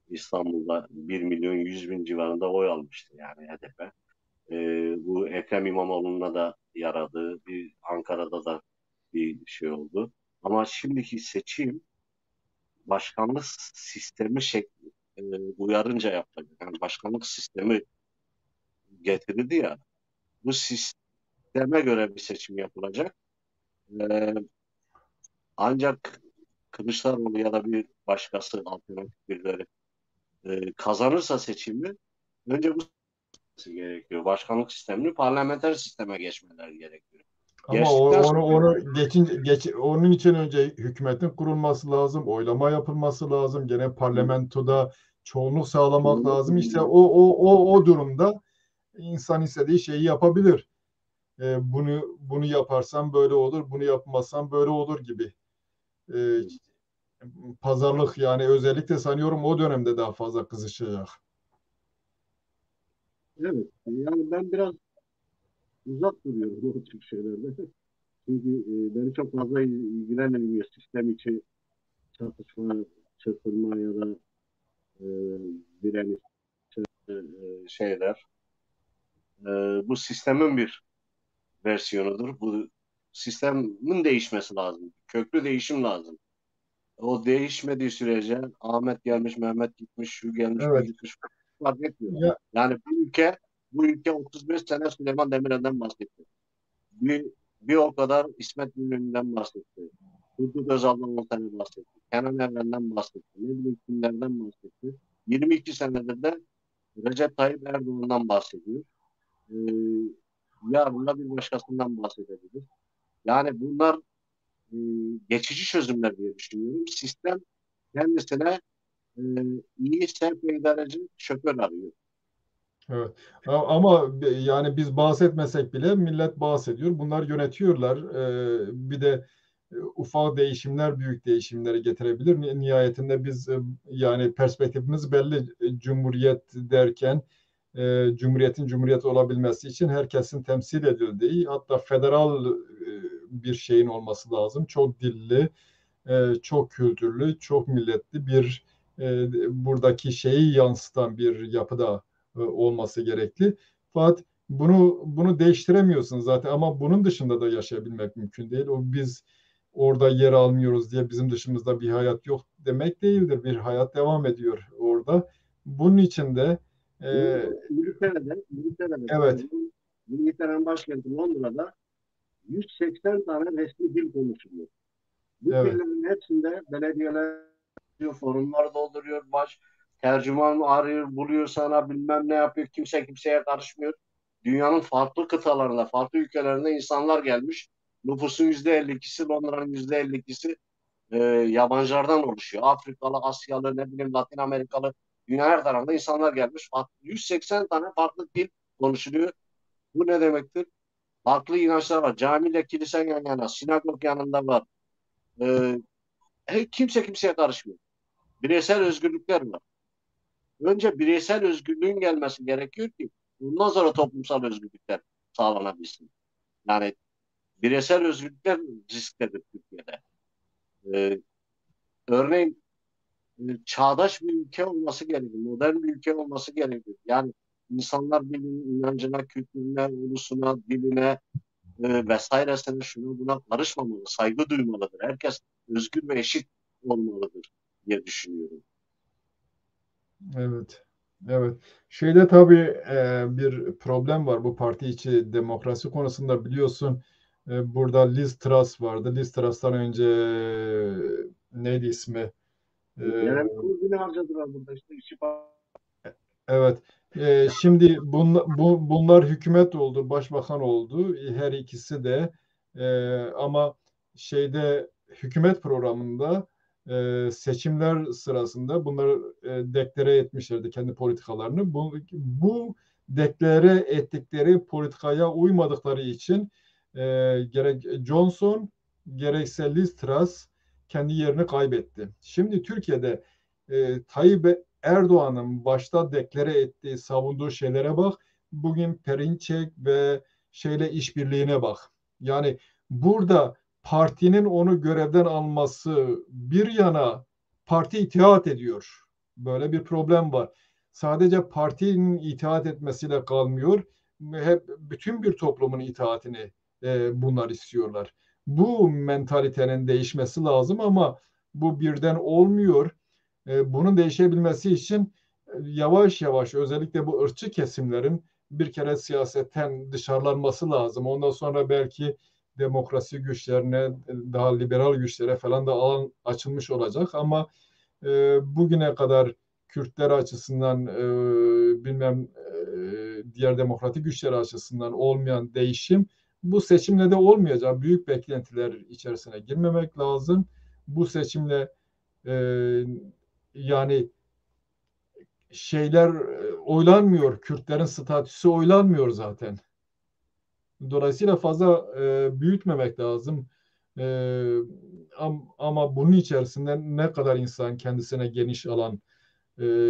İstanbul'da 1.100.000 civarında oy almıştı yani HDP. Bu Ekrem İmamoğlu'na da yaradı. Bir Ankara'da da bir şey oldu. Ama şimdiki seçim başkanlık sistemi uyarınca yapılacak. Yani başkanlık sistemi getirildi ya. Bu sisteme göre bir seçim yapılacak. Ee, Ancak Kılıçdaroğlu ya da bir başkası alternatif birileri kazanırsa seçimi önce bu gerekiyor. Başkanlık sistemini parlamenter sisteme geçmeleri gerekiyor. Ama Geçtikten onu onun için önce hükümetin kurulması lazım, oylama yapılması lazım, gene parlamentoda çoğunluk sağlamak lazım. İşte sonra o durumda insan istediği şeyi yapabilir. Bunu yaparsam böyle olur, bunu yapmazsam böyle olur gibi. E, Pazarlık yani özellikle sanıyorum o dönemde daha fazla kızışacak. evet, yani ben biraz uzak duruyorum o tür şeylerde. Çünkü beni çok fazla ilgilenmiyor sistem içi çatışma, çırpınma ya da e, direniş şeyler. E, Bu sistemin bir versiyonudur. Bu sistemin değişmesi lazım. Köklü değişim lazım. O değişmediği sürece Ahmet gelmiş, Mehmet gitmiş, şu gelmiş, bu Evet. gitmiş fark etmiyor. Ya, Yani bu ülke 35 sene Süleyman Demirel'den bahsetti. Bir, bir o kadar İsmet İnönü'nden bahsetti. Turgut Özal'dan 10 tane bahsetti. Kenan Evren'den bahsetti. Ne bileyim kimlerden bahsetti. 22 senedir de Recep Tayyip Erdoğan'dan bahsediyor. Ee, Yarın da bir başkasından bahsedebilir. Yani bunlar e, geçici çözümler diye düşünüyorum. Sistem kendisine e, iyi sevk ve idareci şoför arıyor. evet. Ama yani biz bahsetmesek bile millet bahsediyor. Bunlar yönetiyorlar. Bir de ufak değişimler büyük değişimleri getirebilir. Nihayetinde biz yani perspektifimiz belli. Cumhuriyet derken Cumhuriyetin Cumhuriyet olabilmesi için herkesin temsil edildiği hatta federal bir şeyin olması lazım. Çok dilli, çok kültürlü, çok milletli bir buradaki şeyi yansıtan bir yapıda olması gerekli. Fakat bunu değiştiremiyorsun zaten ama bunun dışında da yaşayabilmek mümkün değil. Biz orada yer almıyoruz diye bizim dışımızda bir hayat yok demek değildir. Bir hayat devam ediyor orada. Bunun için de İngiltere'de evet, söyleyeyim, İngiltere'nin başkenti Londra'da 180 tane resmi dil konuşuluyor. Bu evet, dillerin hepsinde belediyeler forumlar dolduruyor, tercüman arıyor, buluyor sana bilmem ne yapıyor. Kimse kimseye karışmıyor. Dünyanın farklı kıtalarında, farklı ülkelerinde insanlar gelmiş. Nüfusun %52'si, Londra'nın %52'si yabancılardan oluşuyor. Afrikalı, Asyalı, ne bileyim Latin Amerikalı, dünya her tarafında insanlar gelmiş. 180 tane farklı dil konuşuluyor. Bu ne demektir? Farklı inançlar var. Camiyle kilise yan yana, sinagog yanında var. Kimse kimseye karışmıyor. Bireysel özgürlükler var. Önce bireysel özgürlüğün gelmesi gerekiyor ki bundan sonra toplumsal özgürlükler sağlanabilsin. Yani bireysel özgürlükler risktedir Türkiye'de. Ee, Örneğin çağdaş bir ülke olması gerekiyor. Modern bir ülke olması gerekiyor. Yani insanlar birbirinin inancına, kültürüne, ulusuna, diline vesairesine şuna buna karışmamalı, saygı duymalıdır. Herkes özgür ve eşit olmalıdır diye düşünüyorum. evet. Evet. Şeyde tabii bir problem var bu parti içi demokrasi konusunda biliyorsun burada Liz Truss vardı. Liz Truss'tan önce neydi ismi? E, Jeremy Corbyn'i harcadılar burada işte işi evet. Şimdi bunlar hükümet oldu, başbakan oldu. Her ikisi de ama şeyde hükümet programında seçimler sırasında bunları deklare etmişlerdi kendi politikalarını. Bu deklare ettikleri politikaya uymadıkları için e, gerek Johnson gerekse Liz Truss kendi yerini kaybetti. Şimdi Türkiye'de Tayyip Erdoğan'ın başta deklare ettiği, savunduğu şeylere bak. Bugün Perinçek ve şeyle işbirliğine bak. Yani burada partinin onu görevden alması bir yana parti itaat ediyor. Böyle bir problem var. Sadece partinin itaat etmesiyle kalmıyor. Hep bütün bir toplumun itaatini bunlar istiyorlar. Bu mentalitenin değişmesi lazım ama bu birden olmuyor. Bunun değişebilmesi için yavaş yavaş özellikle bu ırkçı kesimlerin bir kere siyasetten dışarılanması lazım. Ondan sonra belki demokrasi güçlerine, daha liberal güçlere falan da alan açılmış olacak ama bugüne kadar Kürtler açısından bilmem diğer demokratik güçler açısından olmayan değişim bu seçimle de olmayacak. Büyük beklentiler içerisine girmemek lazım. Bu seçimle e, yani şeyler oylanmıyor. Kürtlerin statüsü oylanmıyor zaten. Dolayısıyla fazla büyütmemek lazım. E, ama bunun içerisinde ne kadar insan kendisine geniş alan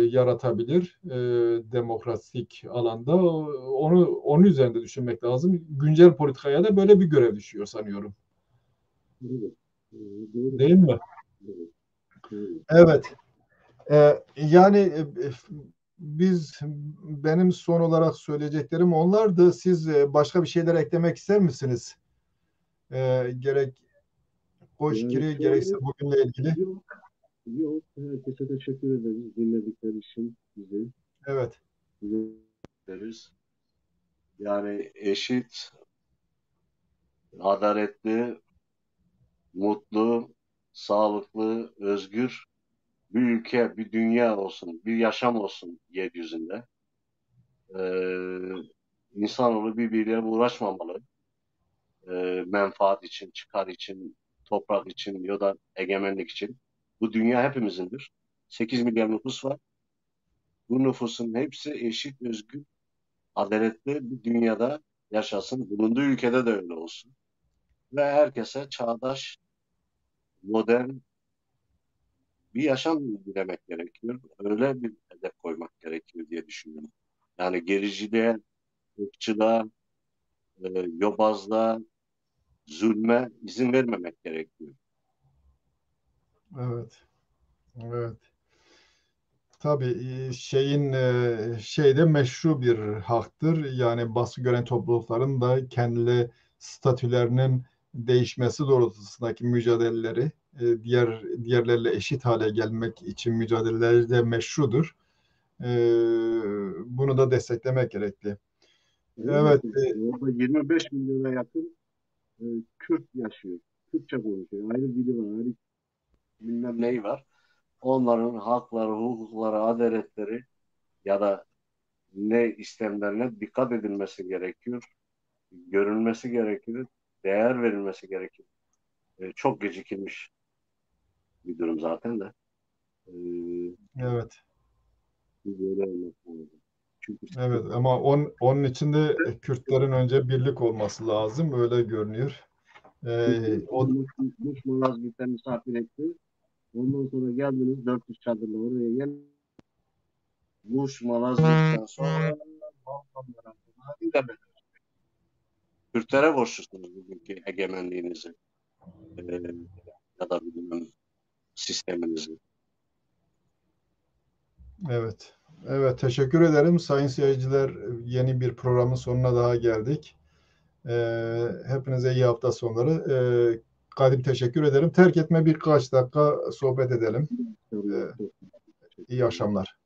yaratabilir demokratik alanda onun üzerinde düşünmek lazım. Güncel politikaya da böyle bir görev düşüyor sanıyorum. Doğru. Doğru. Değil mi? Doğru. Doğru. Evet. Yani benim son olarak söyleyeceklerim onlardı. Siz başka bir şeyler eklemek ister misiniz? Gerek Yani Koşkiri gerekse şöyle, bugünle ilgili. yok, yok. Herkese teşekkür ederiz dinledikleri için bizi. Evet. Bizi ederiz. Yani eşit, adaletli, mutlu, sağlıklı, özgür bir ülke, bir dünya olsun, bir yaşam olsun yeryüzünde. Ee, insanoğlu birbiriyle uğraşmamalı. Menfaat için, çıkar için, toprak için ya da egemenlik için. Bu dünya hepimizindir. 8 milyar nüfus var. Bu nüfusun hepsi eşit, özgür, adaletli bir dünyada yaşasın. Bulunduğu ülkede de öyle olsun. Ve herkese çağdaş, modern bir yaşam dilemek gerekiyor. Öyle bir hedef koymak gerekiyor diye düşünüyorum. Yani gericiliğe, ırkçılığa, yobazlığa, zulme izin vermemek gerekiyor. Evet. Evet. Tabii şeyde meşru bir haktır. Yani baskı gören toplulukların da kendi statülerinin değişmesi doğrultusundaki mücadeleleri diğerlerle eşit hale gelmek için mücadeleleri de meşrudur. E, bunu da desteklemek gerekli. Evet, Elbette. Orada 25 milyona yakın e, Kürt yaşıyor. Kürtçe konuşuyor. Ayrı dili var, ayrı bilmem neyi var. Onların hakları, hukukları, adaletleri ya da ne istemlerine dikkat edilmesi gerekiyor. Görülmesi gerekiyor. Değer verilmesi gerekiyor. Çok gecikilmiş bir durum zaten de. E, evet, bu böyle olması lazım. Çünkü evet. Ama onun için de Kürtlerin önce birlik olması lazım. Öyle görünüyor. Türkiye O Muş Malazgirt'ten misafir etti. Ondan sonra geldiniz 400 çadırla oraya gel. Muş Malazgirt'ten sonra Balkanlara kadar ilerledi. Kürtlere borçlusunuz bugünkü egemenliğinizi ya da bilmem sisteminizi. Evet. Evet, teşekkür ederim. Sayın seyirciler, yeni bir programın sonuna daha geldik. Hepinize iyi hafta sonları. Kadim teşekkür ederim. Terk etme birkaç dakika sohbet edelim. Ee, Çok iyi teşekkürler. akşamlar.